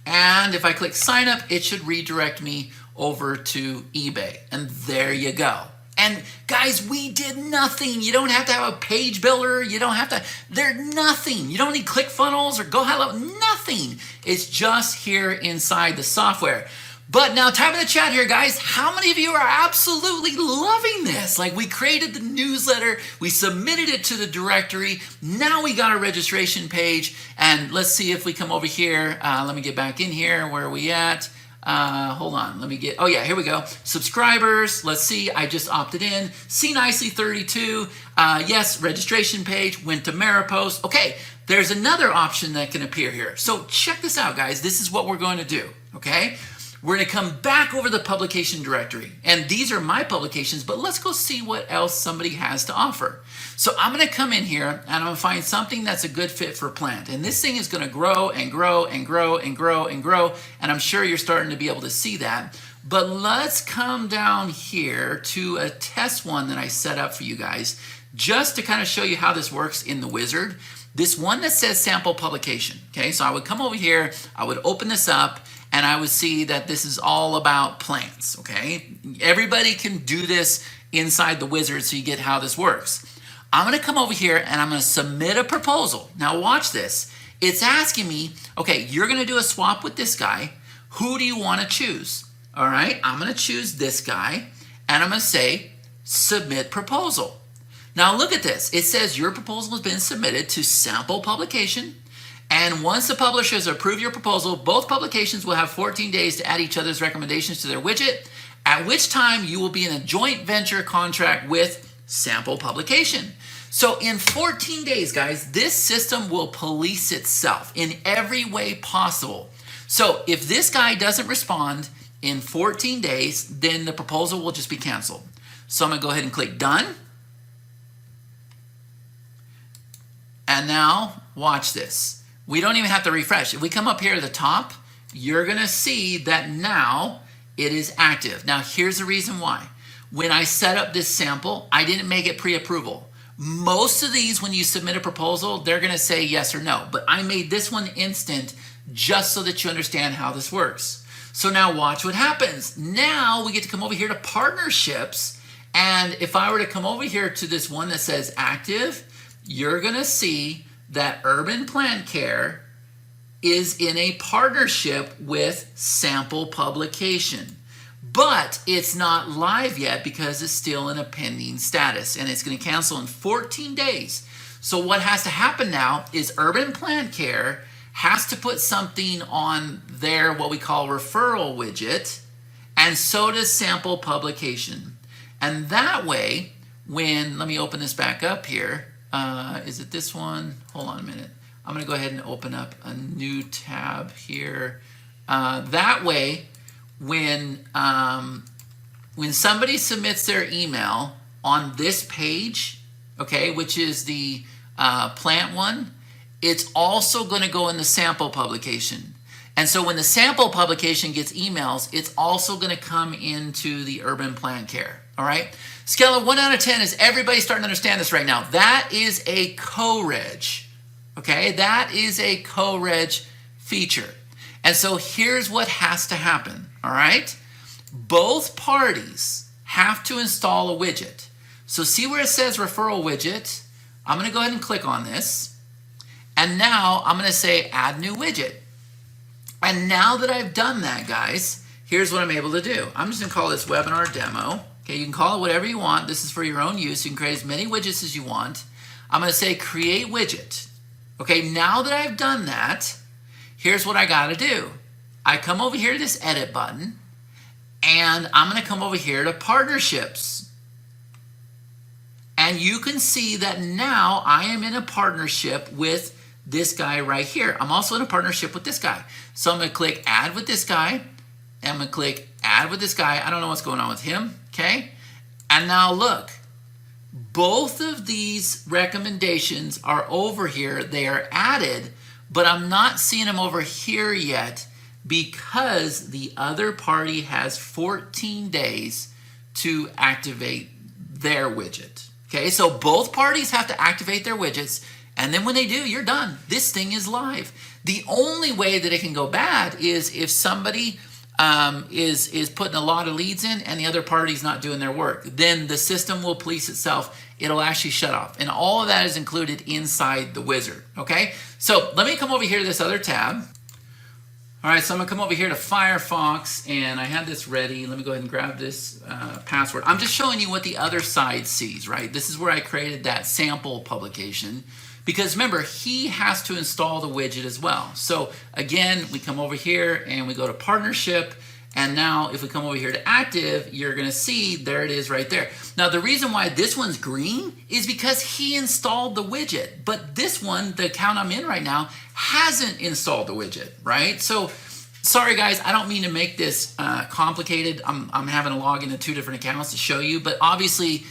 And if I click sign up, it should redirect me over to eBay. And there you go. And guys, we did nothing. You don't have to have a page builder. You don't have to, they're nothing. You don't need ClickFunnels or GoHello, nothing. It's just here inside the software. But now type in the chat here, guys, how many of you are absolutely loving this? Like, we created the newsletter, we submitted it to the directory, now we got a registration page, and let's see if we come over here. Let me get back in here. Where are we at? Hold on, let me get, oh yeah, here we go. Subscribers, let's see, I just opted in. See nicely 32, yes, registration page, went to Maripost. Okay, there's another option that can appear here. So check this out, guys. This is what we're going to do, okay? We're going to come back over the publication directory. And these are my publications, but let's go see what else somebody has to offer. So I'm going to come in here and I'm going to find something that's a good fit for plant. And this thing is going to grow and grow and grow and grow and grow. And I'm sure you're starting to be able to see that. But let's come down here to a test one that I set up for you guys, just to kind of show you how this works in the wizard. This one that says sample publication. Okay, so I would come over here, I would open this up, and I would see that this is all about plants, okay? Everybody can do this inside the wizard, so you get how this works. I'm gonna come over here and I'm gonna submit a proposal. Now watch this. It's asking me, okay, you're gonna do a swap with this guy. Who do you wanna choose? All right, I'm gonna choose this guy and I'm gonna say, submit proposal. Now look at this. It says your proposal has been submitted to sample publication. And once the publishers approve your proposal, both publications will have 14 days to add each other's recommendations to their widget, at which time you will be in a joint venture contract with sample publication. So in 14 days, guys, this system will police itself in every way possible. So if this guy doesn't respond in 14 days, then the proposal will just be canceled. So I'm gonna go ahead and click done. And now watch this. We don't even have to refresh. If we come up here to the top, you're gonna see that now it is active. Now here's the reason why. When I set up this sample, I didn't make it pre-approval. Most of these, when you submit a proposal, they're gonna say yes or no, but I made this one instant just so that you understand how this works. So now watch what happens. Now we get to come over here to partnerships, and if I were to come over here to this one that says active, you're gonna see that Urban Plant Care is in a partnership with Sample Publication. But it's not live yet because it's still in a pending status, and it's going to cancel in 14 days. So what has to happen now is Urban Plant Care has to put something on their what we call referral widget, and so does Sample Publication. And that way, when, let me open this back up here. Is it this one? Hold on a minute. I'm going to go ahead and open up a new tab here. That way, when somebody submits their email on this page, okay, which is the plant one, it's also going to go in the sample publication. And so when the sample publication gets emails, it's also going to come into the Urban Plant Care. All right. Scale of 1 out of 10 is everybody starting to understand this right now. That is a co-reg. Okay. That is a co-reg feature. And so here's what has to happen. All right. both parties have to install a widget. So see where it says referral widget? I'm going to go ahead and click on this. And now I'm going to say add new widget. And now that I've done that, guys, here's what I'm able to do. I'm just going to call this webinar demo. Okay, you can call it whatever you want. This is for your own use. You can create as many widgets as you want. I'm going to say create widget. Okay, now that I've done that, here's what I got to do. I come over here to this edit button, and I'm going to come over here to partnerships. And you can see that now I am in a partnership with this guy right here. I'm also in a partnership with this guy. So I'm going to click add with this guy. And I'm going to click add with this guy. I don't know what's going on with him. Okay. And now look, both of these recommendations are over here. They are added, but I'm not seeing them over here yet because the other party has 14 days to activate their widget. Okay, so both parties have to activate their widgets, and then when they do, you're done. This thing is live. The only way that it can go bad is if somebody is putting a lot of leads in and the other party's not doing their work. Then the system will police itself. It'll actually shut off. And all of that is included inside the wizard, okay? So let me come over here to this other tab. All right, so I'm gonna come over here to Firefox, and I had this ready. Let me go ahead and grab this password. I'm just showing you what the other side sees, right? This is where I created that sample publication, because remember, he has to install the widget as well. So again, we come over here and we go to partnership, and now if we come over here to active, you're gonna see, there it is right there. Now the reason why this one's green is because he installed the widget, but this one, the account I'm in right now, hasn't installed the widget, right? So sorry guys, I don't mean to make this complicated. I'm having to log into 2 different accounts to show you, but obviously,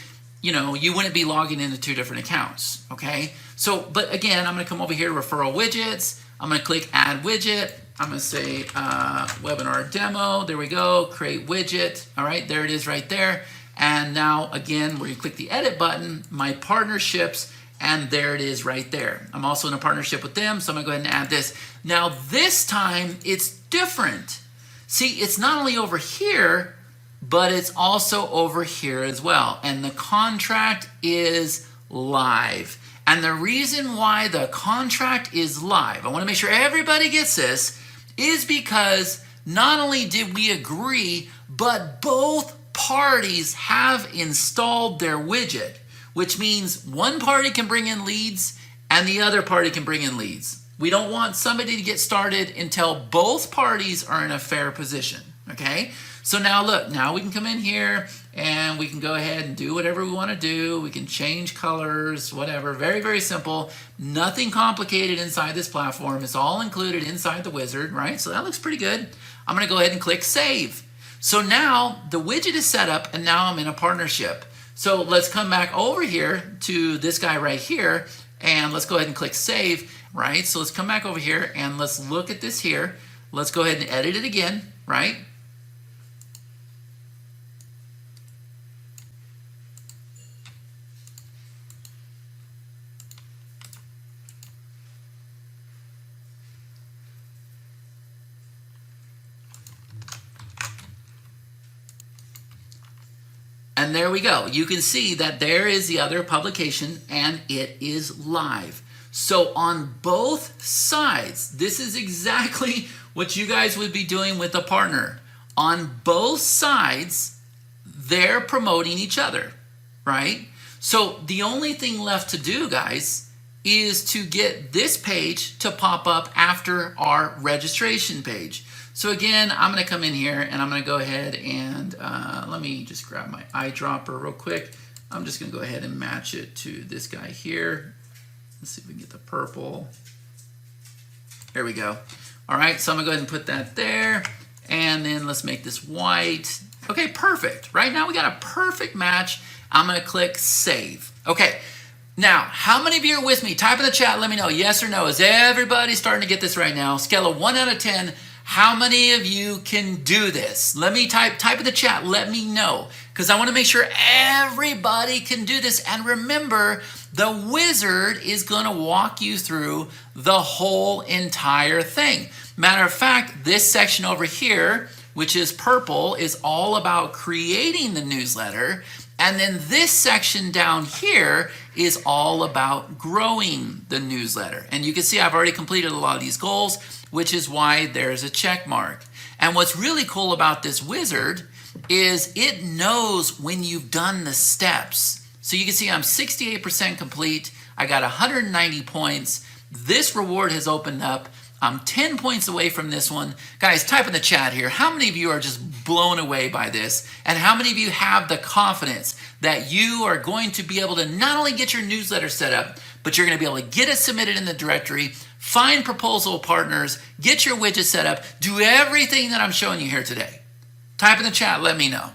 you know, you wouldn't be logging into 2 different accounts, okay? So, but again, I'm gonna come over here to referral widgets. I'm gonna click add widget. I'm gonna say webinar demo. There we go, create widget. All right, there it is right there. And now again, where you click the edit button, my partnerships, and there it is right there. I'm also in a partnership with them, so I'm gonna go ahead and add this. Now this time it's different. See, it's not only over here, but it's also over here as well. And the contract is live. And the reason why the contract is live, I wanna make sure everybody gets this, is because not only did we agree, but both parties have installed their widget, which means one party can bring in leads and the other party can bring in leads. We don't want somebody to get started until both parties are in a fair position, okay? So now look, now we can come in here and we can go ahead and do whatever we want to do. We can change colors, whatever. Very, very simple. Nothing complicated inside this platform. It's all included inside the wizard, right? So that looks pretty good. I'm going to go ahead and click save. So now the widget is set up and now I'm in a partnership. So let's come back over here to this guy right here and let's go ahead and click save, right? So let's come back over here and let's look at this here. Let's go ahead and edit it again, right? And there we go. You can see that there is the other publication and it is live. So on both sides, this is exactly what you guys would be doing with a partner. On both sides, they're promoting each other, right? So the only thing left to do, guys, is to get this page to pop up after our registration page. So again, I'm going to come in here and I'm going to go ahead and let me just grab my eyedropper real quick. I'm just going to go ahead and match it to this guy here. Let's see if we can get the purple. There we go. All right, so I'm going to go ahead and put that there. And then let's make this white. Okay, perfect. Right now we got a perfect match. I'm going to click save. Okay, now how many of you are with me? Type in the chat, let me know yes or no. Is everybody starting to get this right now? Scale of 1 out of 10. How many of you can do this? Let me type in the chat, let me know, because I want to make sure everybody can do this. And remember, the wizard is going to walk you through the whole entire thing. Matter of fact, this section over here which is purple, is all about creating the newsletter. And then this section down here is all about growing the newsletter. And you can see I've already completed a lot of these goals, which is why there's a check mark. And what's really cool about this wizard is it knows when you've done the steps. So you can see I'm 68% complete. I got 190 points. This reward has opened up. I'm 10 points away from this one. Guys, type in the chat here. How many of you are just blown away by this? And how many of you have the confidence that you are going to be able to not only get your newsletter set up, but you're going to be able to get it submitted in the directory, find proposal partners, get your widget set up, do everything that I'm showing you here today? Type in the chat, let me know.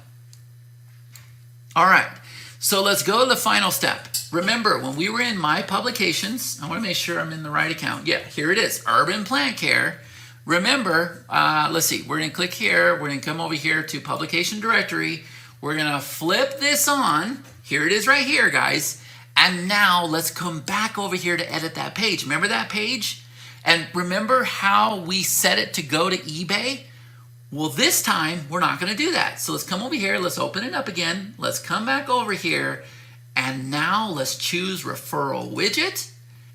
All right, so let's go to the final step. Remember, when we were in My Publications, I want to make sure I'm in the right account. Yeah, here it is, Urban Plant Care. Remember, let's see, we're going to click here. We're going to come over here to Publication Directory. We're going to flip this on. Here it is right here, guys. And now let's come back over here to edit that page. Remember that page? And remember how we set it to go to eBay? Well, this time, we're not going to do that. So let's come over here. Let's open it up again. Let's come back over here. And now let's choose Referral Widget.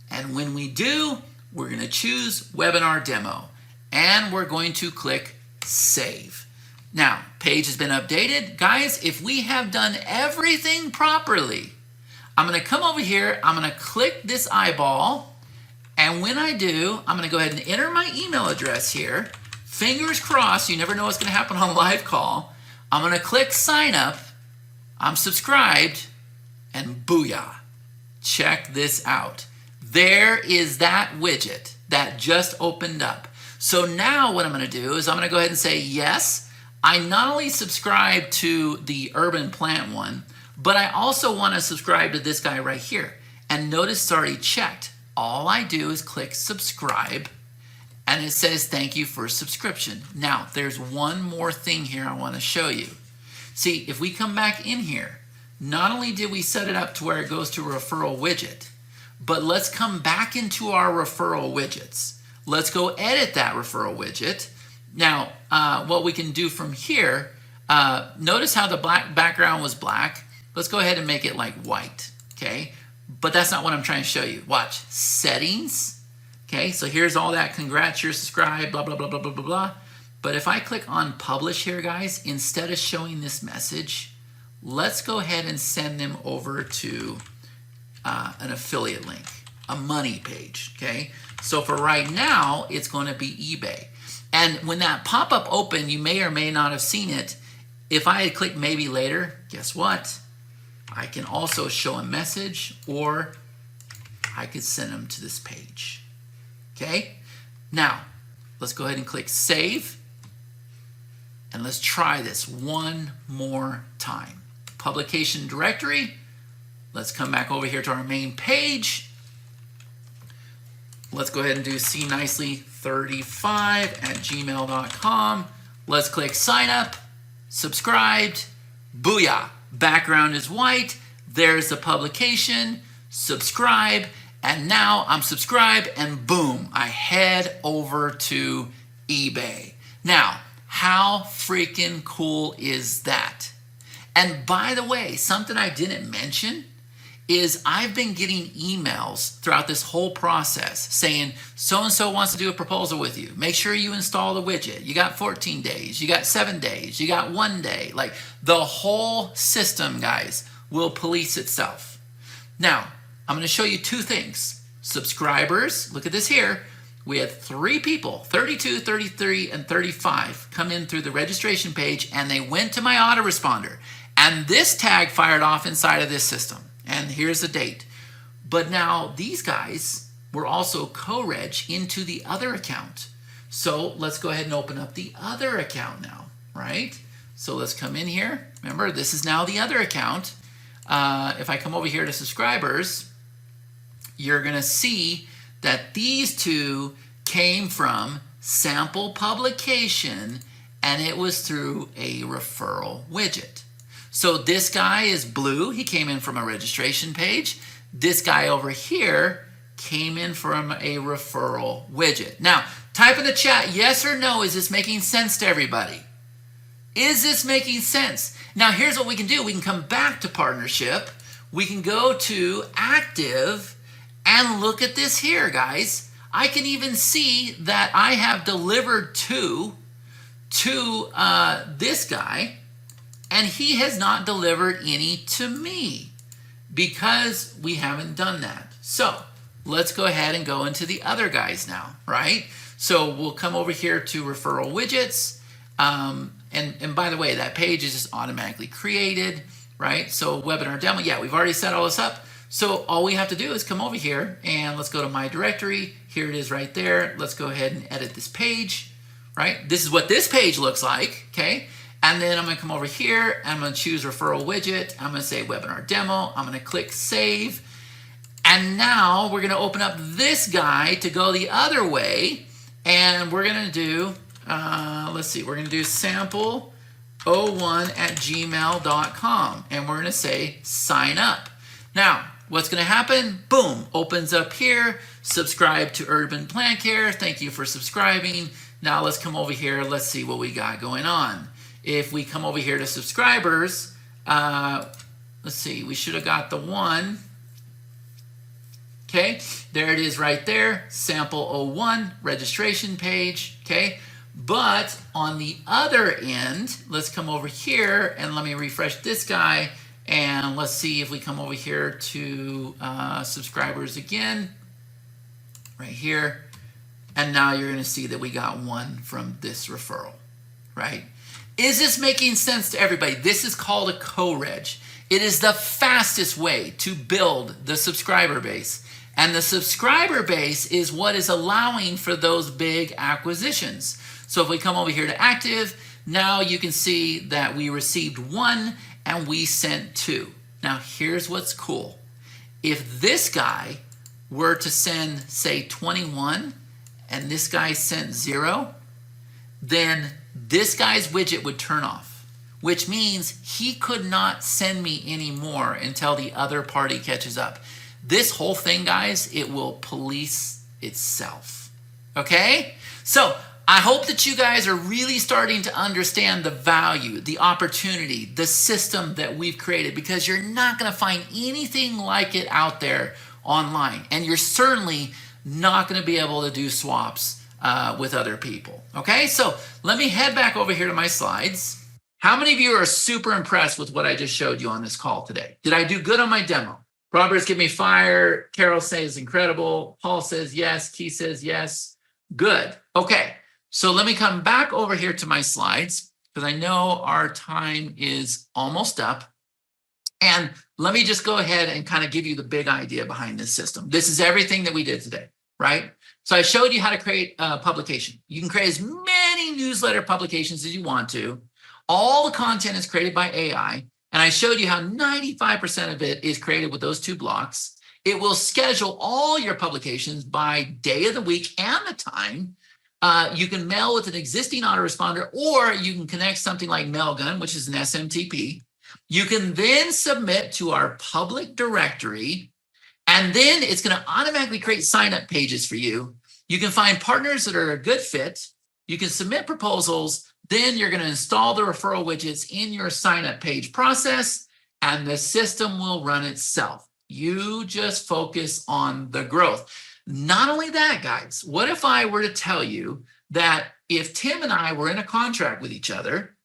And when we do, we're going to choose Webinar Demo. And we're going to click Save. Now, page has been updated. Guys, if we have done everything properly, I'm going to come over here. I'm going to click this eyeball. And when I do, I'm going to go ahead and enter my email address here. Fingers crossed, you never know what's going to happen on a live call. I'm going to click Sign Up. I'm subscribed. And booyah, check this out. There is that widget that just opened up. So now what I'm going to do is I'm going to go ahead and say, yes, I not only subscribe to the Urban Plant one, but I also want to subscribe to this guy right here. And notice it's already checked. All I do is click subscribe, and it says thank you for subscription. Now, there's one more thing here I want to show you. See, if we come back in here, not only did we set it up to where it goes to a referral widget, but let's come back into our referral widgets. Let's go edit that referral widget. Now, what we can do from here, notice how the black background was black. Let's go ahead and make it like white, okay? But that's not what I'm trying to show you. Watch, settings, okay? So here's all that, congrats, you're subscribed, blah, blah, blah, blah, blah, blah, blah. But if I click on publish here, guys, instead of showing this message, let's go ahead and send them over to an affiliate link, a money page, okay? So for right now, it's going to be eBay. And when that pop-up opened, you may or may not have seen it. If I had clicked maybe later, guess what? I can also show a message, or I could send them to this page, okay? Now, let's go ahead and click save. And let's try this one more time. Publication directory. Let's come back over here to our main page. Let's go ahead and do cnicely35@gmail.com. Let's click sign up, subscribed, booyah. Background is white. There's the publication, subscribe, and now I'm subscribed, and boom, I head over to eBay. Now, how freaking cool is that? And by the way, something I didn't mention is I've been getting emails throughout this whole process saying, so-and-so wants to do a proposal with you. Make sure you install the widget. You got 14 days, you got 7 days, you got 1 day. Like, the whole system, guys, will police itself. Now, I'm going to show you two things. Subscribers, look at this here. We had 3 people, 32, 33, and 35, come in through the registration page, and they went to my autoresponder. And this tag fired off inside of this system. And here's the date. But now these guys were also co-reg into the other account. So let's go ahead and open up the other account now, right? So let's come in here. Remember, this is now the other account. If I come over here to subscribers, you're going to see that these two came from sample publication, and it was through a referral widget. So this guy is blue. He came in from a registration page. This guy over here came in from a referral widget. Now, type in the chat, yes or no, is this making sense to everybody? Is this making sense? Now, here's what we can do. We can come back to partnership. We can go to active and look at this here, guys. I can even see that I have delivered to this guy, and he has not delivered any to me because we haven't done that. So let's go ahead and go into the other guys now, right? So we'll come over here to referral widgets. And by the way, that page is just automatically created, right? So webinar demo, yeah, we've already set all this up. So all we have to do is come over here and let's go to my directory. Here it is right there. Let's go ahead and edit this page, right? This is what this page looks like, okay? And then I'm gonna come over here and I'm gonna choose referral widget. I'm gonna say webinar demo. I'm gonna click save. And now we're gonna open up this guy to go the other way. And we're gonna do, let's see, we're gonna do sample01@gmail.com. And we're gonna say sign up. Now, what's gonna happen? Boom, opens up here, subscribe to Urban Plant Care. Thank you for subscribing. Now let's come over here, let's see what we got going on. If we come over here to subscribers, let's see, we should have got the one. Okay, there it is right there, sample 01 registration page, okay? But on the other end, let's come over here and let me refresh this guy and let's see if we come over here to subscribers again, right here. And now you're gonna see that we got one from this referral, right? Is this making sense to everybody? This is called a co-reg. It is the fastest way to build the subscriber base. And the subscriber base is what is allowing for those big acquisitions. So if we come over here to active, now you can see that we received one and we sent two. Now here's what's cool. If this guy were to send, say, 21 and this guy sent 0, then this guy's widget would turn off, which means he could not send me any more until the other party catches up. This whole thing, guys, it will police itself, okay? So I hope that you guys are really starting to understand the value, the opportunity, the system that we've created, because you're not gonna find anything like it out there online. And you're certainly not gonna be able to do swaps with other people, okay? So let me head back over here to my slides. How many of you are super impressed with what I just showed you on this call today? Did I do good on my demo? Robert's give me fire. Carol says incredible. Paul says yes. Keith says yes. Good. Okay. So let me come back over here to my slides because I know our time is almost up. And let me just go ahead and kind of give you the big idea behind this system. This is everything that we did today, right? So I showed you how to create a publication. You can create as many newsletter publications as you want to. All the content is created by AI. And I showed you how 95% of it is created with those two blocks. It will schedule all your publications by day of the week and the time. You can mail with an existing autoresponder, or you can connect something like Mailgun, which is an SMTP. You can then submit to our public directory, and then it's going to automatically create sign-up pages for you. You can find partners that are a good fit. You can submit proposals. Then you're going to install the referral widgets in your sign-up page process, and the system will run itself. You just focus on the growth. Not only that, guys, what if I were to tell you that if Tim and I were in a contract with each other,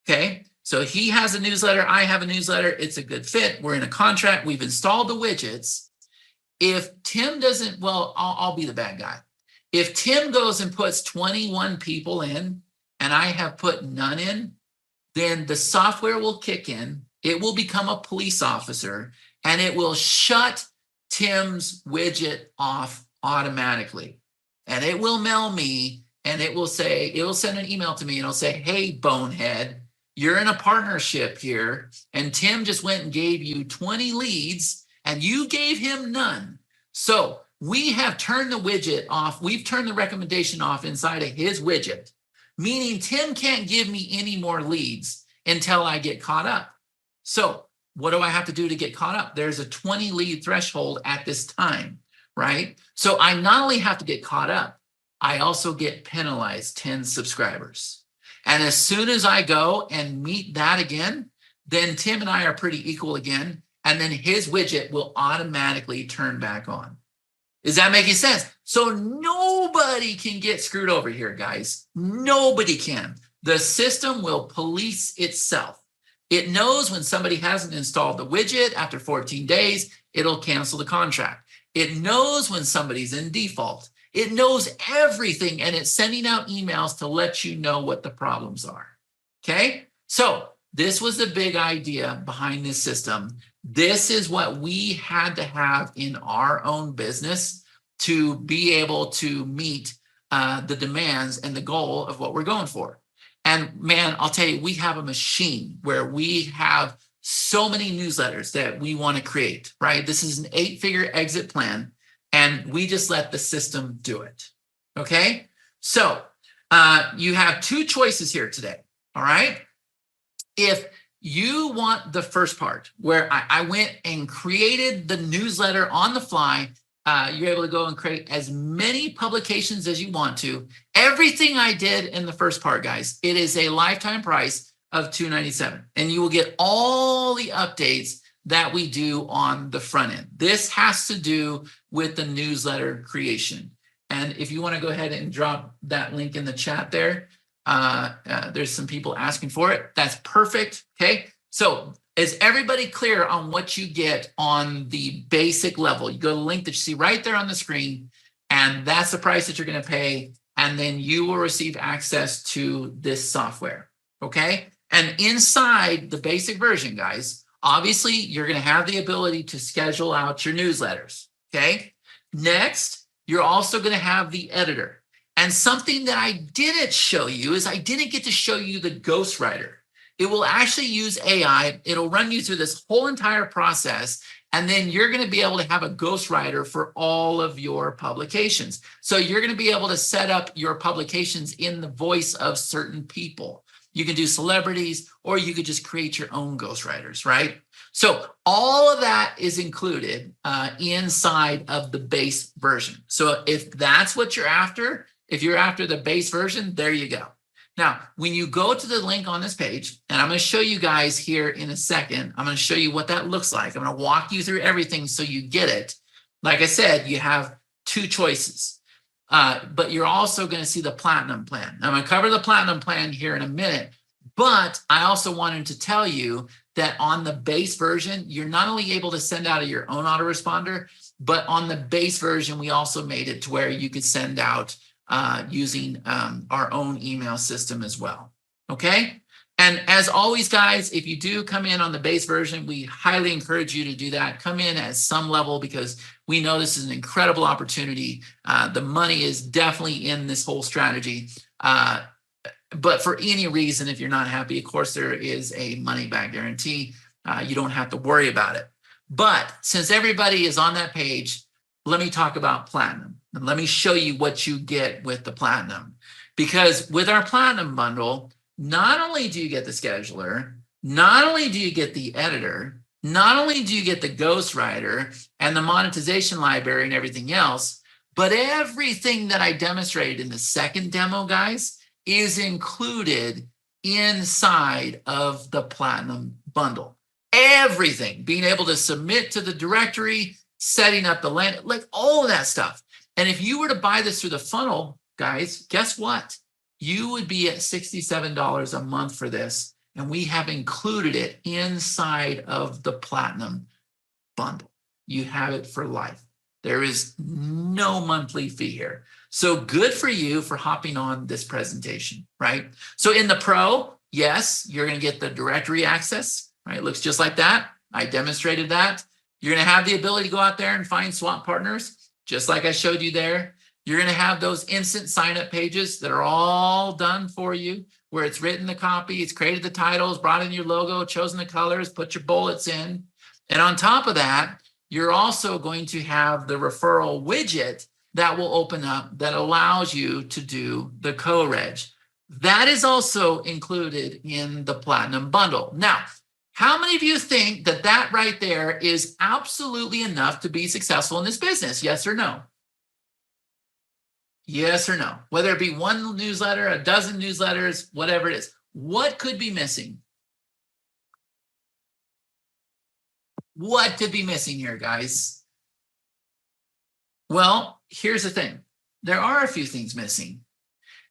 okay, so he has a newsletter, I have a newsletter, it's a good fit, we're in a contract, we've installed the widgets. If Tim doesn't, well, I'll be the bad guy. If Tim goes and puts 21 people in, and I have put none in, then the software will kick in, it will become a police officer, and it will shut Tim's widget off automatically. And it will mail me, and it will say, it will send an email to me, and it'll say, hey, bonehead, you're in a partnership here, and Tim just went and gave you 20 leads, and you gave him none. So we have turned the widget off, we've turned the recommendation off inside of his widget, meaning Tim can't give me any more leads until I get caught up. So what do I have to do to get caught up? There's a 20 lead threshold at this time, right? So I not only have to get caught up, I also get penalized 10 subscribers. And as soon as I go and meet that again, then Tim and I are pretty equal again. And then his widget will automatically turn back on. Is that making sense? So nobody can get screwed over here, guys. Nobody can. The system will police itself. It knows when somebody hasn't installed the widget after 14 days, it'll cancel the contract. It knows when somebody's in default. It knows everything, and it's sending out emails to let you know what the problems are. Okay? So this was the big idea behind this system. This is what we had to have in our own business to be able to meet the demands and the goal of what we're going for. And man, I'll tell you, we have a machine where we have so many newsletters that we want to create, right? This is an 8-figure exit plan, and we just let the system do it. Okay? So you have 2 choices here today. All right? If you want the first part where I went and created the newsletter on the fly, you're able to go and create as many publications as you want to. Everything I did in the first part, guys, it is a lifetime price of $297, and you will get all the updates that we do on the front end. This has to do with the newsletter creation. And if you want to go ahead and drop that link in the chat there, there's some people asking for it. That's perfect. Okay. So is everybody clear on what you get on the basic level? You go to the link that you see right there on the screen, and that's the price that you're going to pay. And then you will receive access to this software. Okay. And inside the basic version, guys, obviously you're going to have the ability to schedule out your newsletters. Okay. Next, you're also going to have the editor. And something that I didn't show you is I didn't get to show you the ghostwriter. It will actually use AI. It'll run you through this whole entire process, and then you're going to be able to have a ghostwriter for all of your publications. So you're going to be able to set up your publications in the voice of certain people. You can do celebrities, or you could just create your own ghostwriters, right? So all of that is included inside of the base version. So if that's what you're after, if you're after the base version, there you go. Now, when you go to the link on this page, and I'm going to show you guys here in a second, I'm going to show you what that looks like. I'm going to walk you through everything so you get it. Like I said, you have 2 choices, but you're also going to see the Platinum plan. Now, I'm going to cover the Platinum plan here in a minute, but I also wanted to tell you that on the base version, you're not only able to send out your own autoresponder, but on the base version, we also made it to where you could send out using our own email system as well. Okay. And as always, guys, if you do come in on the base version, we highly encourage you to do that. Come in at some level, because we know this is an incredible opportunity. The money is definitely in this whole strategy. But for any reason, if you're not happy, of course, there is a money back guarantee. You don't have to worry about it. But since everybody is on that page, let me talk about Platinum. And let me show you what you get with the Platinum. Because with our Platinum bundle, not only do you get the scheduler, not only do you get the editor, not only do you get the ghostwriter and the monetization library and everything else, but everything that I demonstrated in the second demo, guys, is included inside of the Platinum bundle. Everything, being able to submit to the directory, setting up the land, like all of that stuff. And if you were to buy this through the funnel, guys, guess what? You would be at $67 a month for this. And we have included it inside of the Platinum bundle. You have it for life. There is no monthly fee here. So good for you for hopping on this presentation, right? So in the Pro, yes, you're going to get the directory access, right? It looks just like that. I demonstrated that. You're going to have the ability to go out there and find swap partners, just like I showed you there. You're going to have those instant sign-up pages that are all done for you, where it's written the copy, it's created the titles, brought in your logo, chosen the colors, put your bullets in. And on top of that, you're also going to have the referral widget that will open up that allows you to do the co-reg. That is also included in the Platinum bundle. Now, how many of you think that that right there is absolutely enough to be successful in this business? Yes or no? Yes or no? Whether it be one newsletter, a dozen newsletters, whatever it is. What could be missing? What could be missing here, guys? Well, here's the thing. There are a few things missing.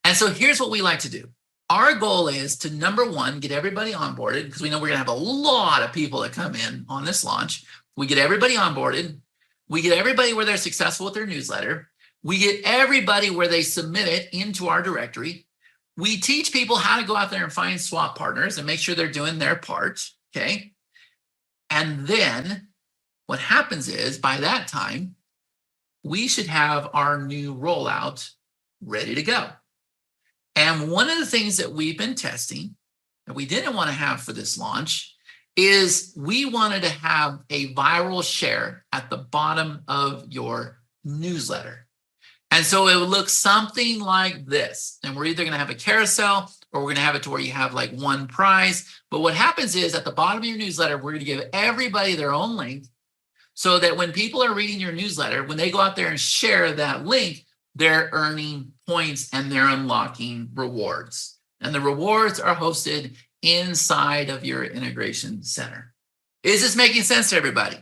And so here's what we like to do. Our goal is to, number one, get everybody onboarded, because we know we're going to have a lot of people that come in on this launch. We get everybody onboarded. We get everybody where they're successful with their newsletter. We get everybody where they submit it into our directory. We teach people how to go out there and find swap partners and make sure they're doing their part, okay? And then what happens is, by that time, we should have our new rollout ready to go. And one of the things that we've been testing that we didn't want to have for this launch is we wanted to have a viral share at the bottom of your newsletter. And so it would look something like this. And we're either going to have a carousel or we're going to have it to where you have like one prize. But what happens is at the bottom of your newsletter, we're going to give everybody their own link so that when people are reading your newsletter, when they go out there and share that link, they're earning points and they're unlocking rewards. And the rewards are hosted inside of your integration center. Is this making sense to everybody?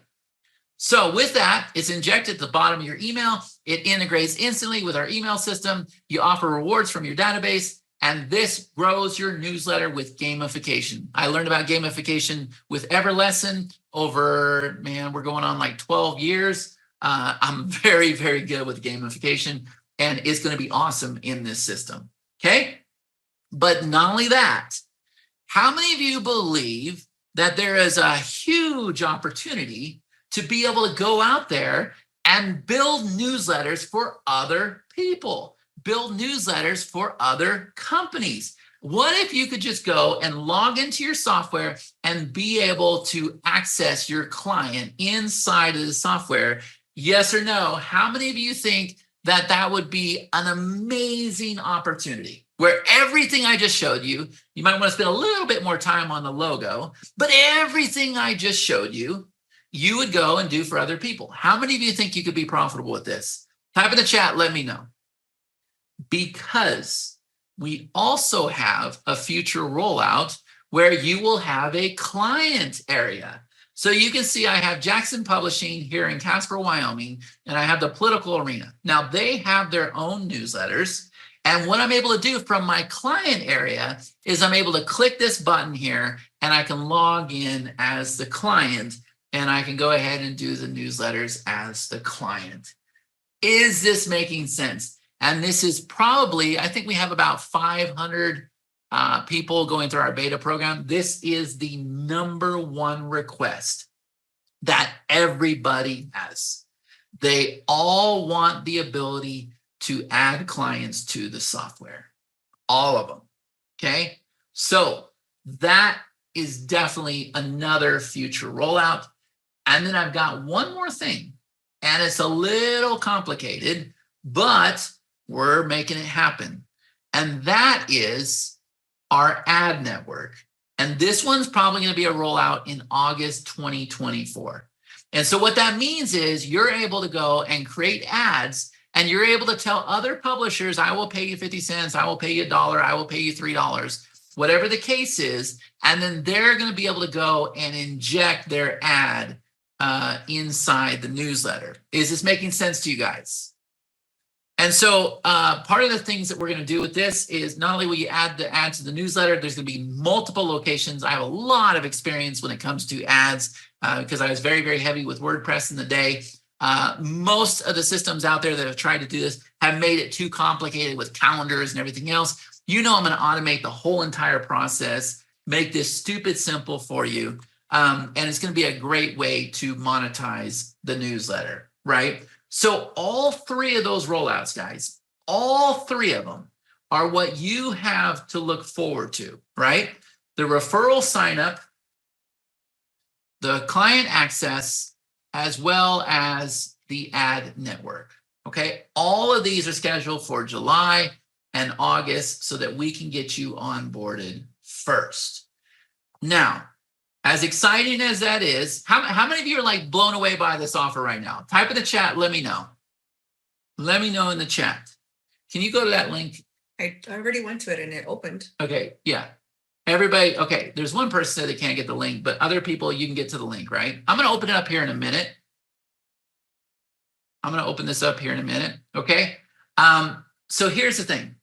So with that, it's injected at the bottom of your email. It integrates instantly with our email system. You offer rewards from your database, and this grows your newsletter with gamification. I learned about gamification with Everlesson over, man, we're going on like 12 years. I'm very, very good with gamification, and it's going to be awesome in this system, okay? But not only that, how many of you believe that there is a huge opportunity to be able to go out there and build newsletters for other people, build newsletters for other companies? What if you could just go and log into your software and be able to access your client inside of the software? Yes or no? How many of you think that that would be an amazing opportunity where everything I just showed you, you might want to spend a little bit more time on the logo, but everything I just showed you, you would go and do for other people? How many of you think you could be profitable with this? Type in the chat, let me know. Because we also have a future rollout where you will have a client area. So you can see I have Jackson Publishing here in Casper, Wyoming, and I have the Political Arena. Now they have their own newsletters. And what I'm able to do from my client area is I'm able to click this button here and I can log in as the client and I can go ahead and do the newsletters as the client. Is this making sense? And this is probably, I think we have about 500 people going through our beta program. This is the number one request that everybody has. They all want the ability to add clients to the software, all of them, okay? So that is definitely another future rollout. And then I've got one more thing, and it's a little complicated, but we're making it happen. And that is our ad network. And this one's probably going to be a rollout in August 2024. And so what that means is you're able to go and create ads, and you're able to tell other publishers, I will pay you 50 cents, I will pay you $1, I will pay you $3, whatever the case is. And then they're going to be able to go and inject their ad inside the newsletter. Is this making sense to you guys? And so part of the things that we're going to do with this is not only will you add the ad to the newsletter, there's going to be multiple locations. I have a lot of experience when it comes to ads because I was very, very heavy with WordPress in the day. Most of the systems out there that have tried to do this have made it too complicated with calendars and everything else. You know, I'm going to automate the whole entire process, make this stupid simple for you. And it's going to be a great way to monetize the newsletter, right? So all three of those rollouts, guys, all three of them are what you have to look forward to, right? The referral sign up, the client access, as well as the ad network, okay? All of these are scheduled for July and August so that we can get you onboarded first. Now, as exciting as that is, how many of you are like blown away by this offer right now? Type in the chat, let me know. Let me know in the chat. Can you go to that link? I already went to it and it opened. Okay, yeah. Everybody, okay, there's one person that can't get the link, but other people, you can get to the link, right? I'm going to open it up here in a minute. I'm going to open this up here in a minute, okay? So here's the thing.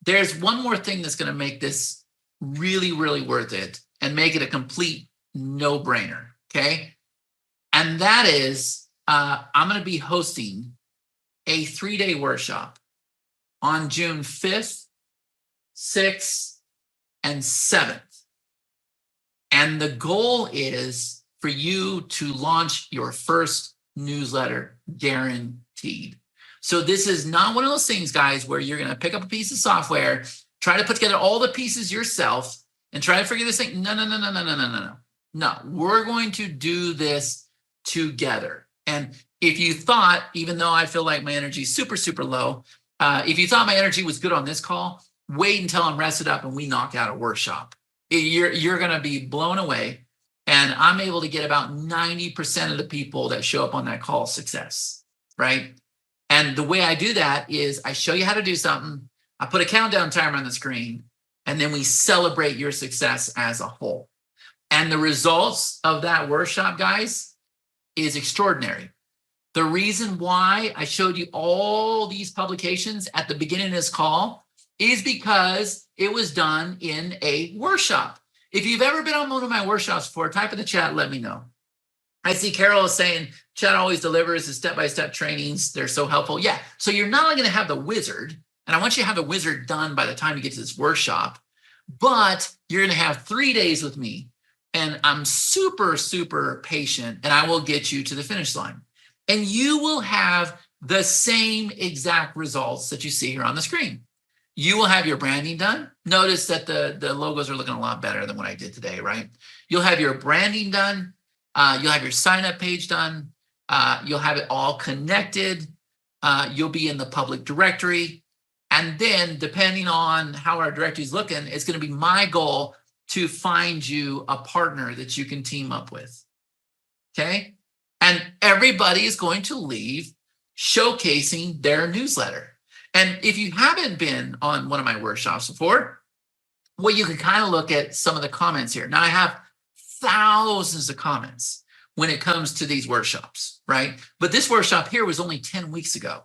There's one more thing that's going to make this really, really worth it and make it a complete no-brainer, okay? And that is, I'm going to be hosting a 3-day workshop on June 5th, 6th, and 7th. And the goal is for you to launch your first newsletter guaranteed. So this is not one of those things, guys, where you're going to pick up a piece of software, try to put together all the pieces yourself and try to figure this thing. No, we're going to do this together. And if you thought, even though I feel like my energy is super, super low, if you thought my energy was good on this call, wait until I'm rested up and we knock out a workshop. You're going to be blown away. And I'm able to get about 90% of the people that show up on that call success, right? And the way I do that is I show you how to do something. I put a countdown timer on the screen, and then we celebrate your success as a whole. And the results of that workshop, guys, is extraordinary. The reason why I showed you all these publications at the beginning of this call is because it was done in a workshop. If you've ever been on one of my workshops before, type in the chat, let me know. I see Carol is saying, chat always delivers the step-by-step trainings. They're so helpful. Yeah, so you're not only going to have the wizard, and I want you to have the wizard done by the time you get to this workshop, but you're going to have 3 days with me. And I'm super, super patient, and I will get you to the finish line. And you will have the same exact results that you see here on the screen. You will have your branding done. Notice that the logos are looking a lot better than what I did today, right? You'll have your branding done. You'll have your sign-up page done. You'll have it all connected. You'll be in the public directory. And then, depending on how our directory is looking, it's going to be my goal to find you a partner that you can team up with, okay? And everybody is going to leave showcasing their newsletter. And if you haven't been on one of my workshops before, well, you can kind of look at some of the comments here. Now, I have thousands of comments when it comes to these workshops, right? But this workshop here was only 10 weeks ago.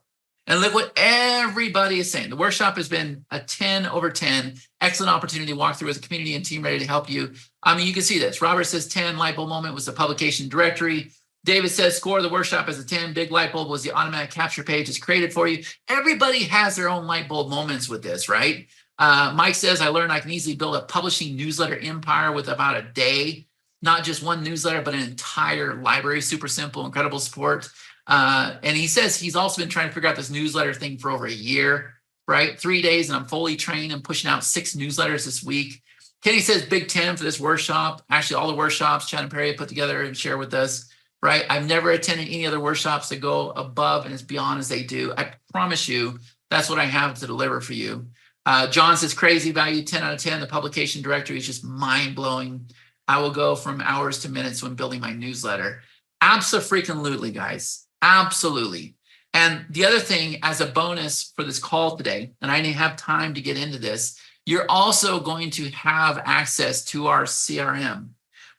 And look what everybody is saying. The workshop has been a 10 over 10. Excellent opportunity to walk through as a community and team ready to help you. I mean, you can see this. Robert says 10, light bulb moment was the publication directory. David says score the workshop as a 10. Big light bulb was the automatic capture page is created for you. Everybody has their own light bulb moments with this, right? Mike says, I learned I can easily build a publishing newsletter empire with about a day. Not just one newsletter, but an entire library. Super simple, incredible support. And he says he's also been trying to figure out this newsletter thing for over a year, right? 3 days, and I'm fully trained and pushing out 6 newsletters this week. Kenny says big 10 for this workshop. Actually, all the workshops Chad and Perry put together and share with us, right? I've never attended any other workshops that go above and as beyond as they do. I promise you, that's what I have to deliver for you. John says crazy value, 10 out of 10. The publication directory is just mind-blowing. I will go from hours to minutes when building my newsletter. Abso-freaking-lutely, guys. Absolutely. And the other thing, as a bonus for this call today, and I didn't have time to get into this, you're also going to have access to our CRM,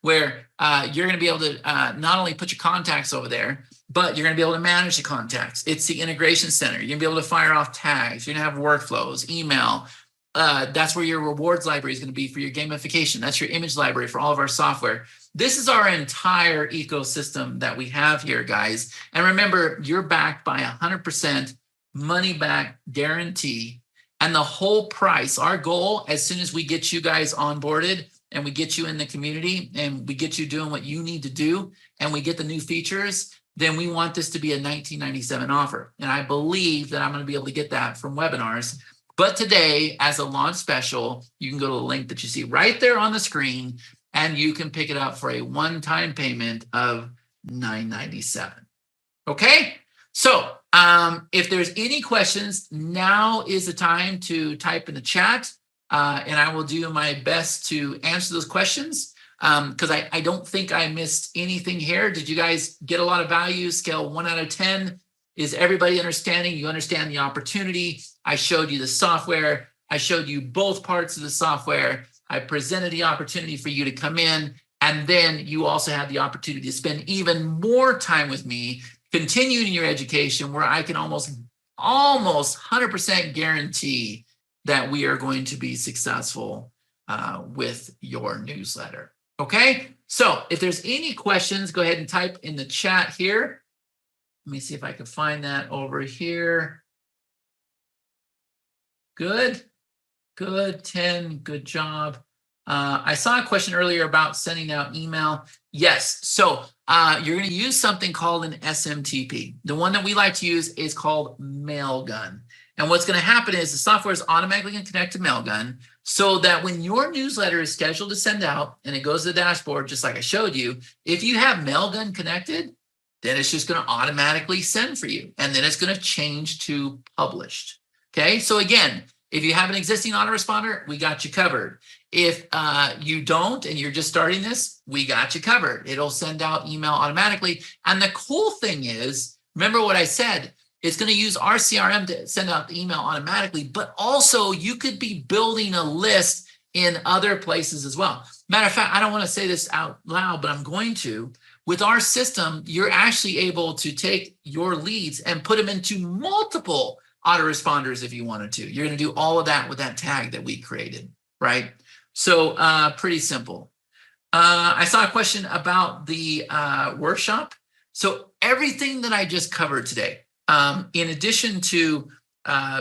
where you're going to be able to not only put your contacts over there, but you're going to be able to manage the contacts. It's the integration center. You're going to be able to fire off tags. You're going to have workflows, email. That's where your rewards library is going to be for your gamification. That's your image library for all of our software. This is our entire ecosystem that we have here, guys. And remember, you're backed by 100% money back guarantee. And the whole price, our goal, as soon as we get you guys onboarded and we get you in the community and we get you doing what you need to do and we get the new features, then we want this to be a $19.97 offer. And I believe that I'm going to be able to get that from webinars. But today, as a launch special, you can go to the link that you see right there on the screen, and you can pick it up for a one-time payment of $9.97. Okay? So if there's any questions, now is the time to type in the chat, and I will do my best to answer those questions, because I don't think I missed anything here. Did you guys get a lot of value? Scale 1 out of 10. Is everybody understanding? You understand the opportunity. I showed you the software. I showed you both parts of the software. I presented the opportunity for you to come in. And then you also have the opportunity to spend even more time with me, continuing your education, where I can almost 100% guarantee that we are going to be successful with your newsletter. Okay, so if there's any questions, go ahead and type in the chat here. Let me see if I can find that over here. Good, 10, good job. I saw a question earlier about sending out email. Yes, so you're going to use something called an SMTP. The one that we like to use is called Mailgun. And what's going to happen is the software is automatically going to connect to Mailgun so that when your newsletter is scheduled to send out and it goes to the dashboard, just like I showed you, if you have Mailgun connected, then it's just going to automatically send for you. And then it's going to change to published. Okay, so again, if you have an existing autoresponder, we got you covered. If you don't and you're just starting this, we got you covered. It'll send out email automatically. And the cool thing is, remember what I said, it's going to use our CRM to send out the email automatically, but also you could be building a list in other places as well. Matter of fact, I don't want to say this out loud, but I'm going to. With our system, you're actually able to take your leads and put them into multiple autoresponders if you wanted to. You're going to do all of that with that tag that we created, right? So pretty simple. I saw a question about the workshop. So everything that I just covered today, in addition to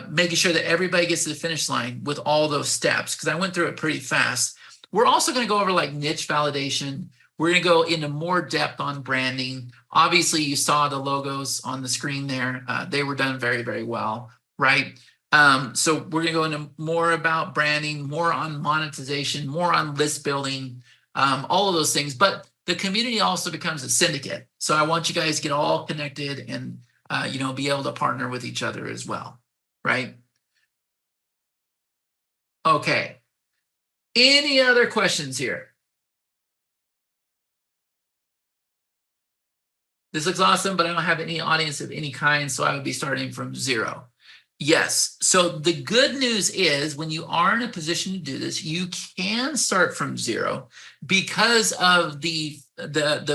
making sure that everybody gets to the finish line with all those steps, because I went through it pretty fast, we're also going to go over like niche validation. We're going to go into more depth on branding. Obviously, you saw the logos on the screen there. They were done very, very well, right? So we're going to go into more about branding, more on monetization, more on list building, all of those things. But the community also becomes a syndicate. So I want you guys to get all connected and be able to partner with each other as well, right? Okay. Any other questions here? This looks awesome, but I don't have any audience of any kind, so I would be starting from zero. Yes. So the good news is when you are in a position to do this, you can start from zero because of the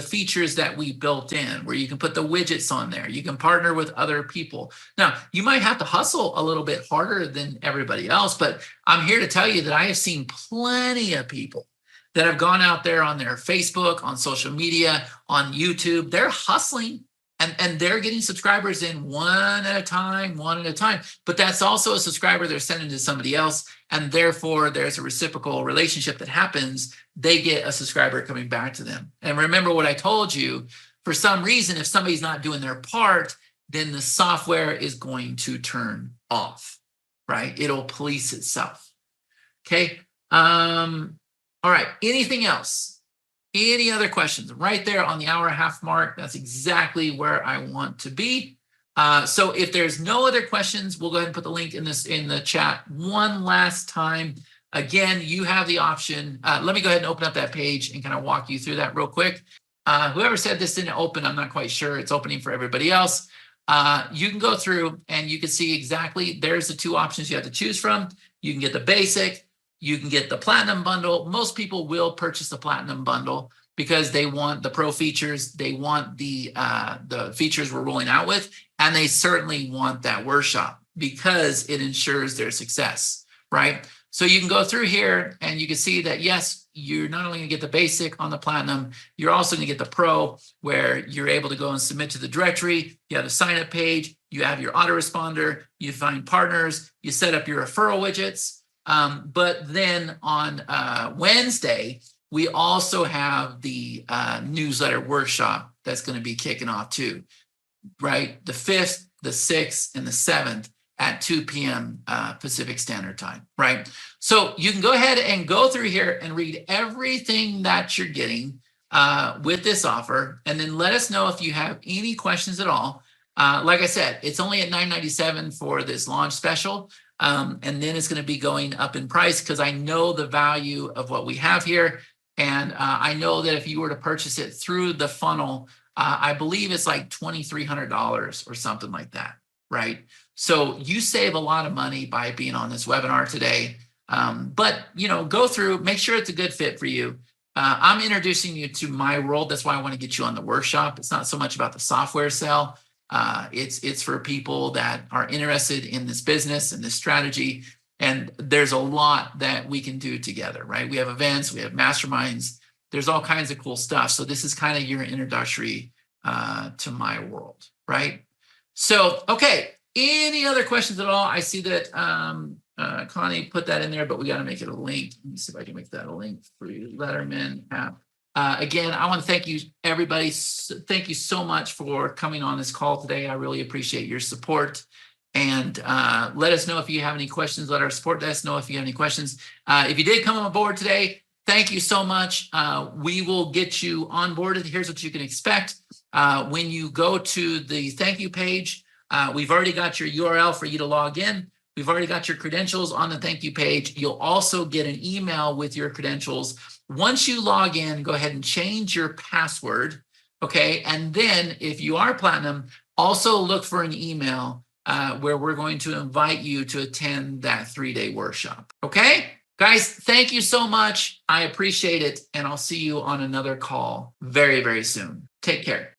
features that we built in, where you can put the widgets on there. You can partner with other people. Now, you might have to hustle a little bit harder than everybody else, but I'm here to tell you that I have seen plenty of people that have gone out there on their Facebook, on social media, on YouTube. They're hustling. And they're getting subscribers in one at a time. But that's also a subscriber they're sending to somebody else. And therefore, there's a reciprocal relationship that happens. They get a subscriber coming back to them. And remember what I told you, for some reason, if somebody's not doing their part, then the software is going to turn off, right? It'll police itself. Okay. All right. Anything else? Any other questions? Right there on the hour-and-a-half mark, that's exactly where I want to be. So if there's no other questions, we'll go ahead and put the link in the chat one last time. Again, you have the option. Let me go ahead and open up that page and kind of walk you through that real quick. Whoever said this didn't open, I'm not quite sure. It's opening for everybody else. You can go through and you can see exactly, there's the two options you have to choose from. You can get the basic. You can get the Platinum bundle. Most people will purchase the Platinum bundle because they want the pro features. They want the features we're rolling out with, and they certainly want that workshop because it ensures their success, right? So you can go through here and you can see that, yes, you're not only going to get the basic on the Platinum, you're also going to get the pro, where you're able to go and submit to the directory. You have a sign-up page. You have your autoresponder. You find partners. You set up your referral widgets. But then on Wednesday, we also have the newsletter workshop that's going to be kicking off too, right? The 5th, the 6th, and the 7th at 2 p.m. Pacific Standard Time, right? So you can go ahead and go through here and read everything that you're getting with this offer, and then let us know if you have any questions at all. Like I said, it's only at $9.97 for this launch special. And then it's going to be going up in price because I know the value of what we have here. And I know that if you were to purchase it through the funnel, I believe it's like $2,300 or something like that, right? So you save a lot of money by being on this webinar today. But go through, make sure it's a good fit for you. I'm introducing you to my world. That's why I want to get you on the workshop. It's not so much about the software sale. It's for people that are interested in this business and this strategy. And there's a lot that we can do together, right? We have events, we have masterminds. There's all kinds of cool stuff. So this is kind of your introductory to my world, right? So, okay. Any other questions at all? I see that Connie put that in there, but we got to make it a link. Let me see if I can make that a link for you. Letterman app. Again, I want to thank you, everybody. Thank you so much for coming on this call today. I really appreciate your support. And let us know if you have any questions. Let our support desk know if you have any questions. If you did come on board today, thank you so much. We will get you onboarded. Here's what you can expect. When you go to the thank you page, we've already got your URL for you to log in. We've already got your credentials on the thank you page. You'll also get an email with your credentials. Once you log in, go ahead and change your password, okay? And then if you are Platinum, also look for an email where we're going to invite you to attend that 3-day workshop, okay? Guys, thank you so much. I appreciate it, and I'll see you on another call very, very soon. Take care.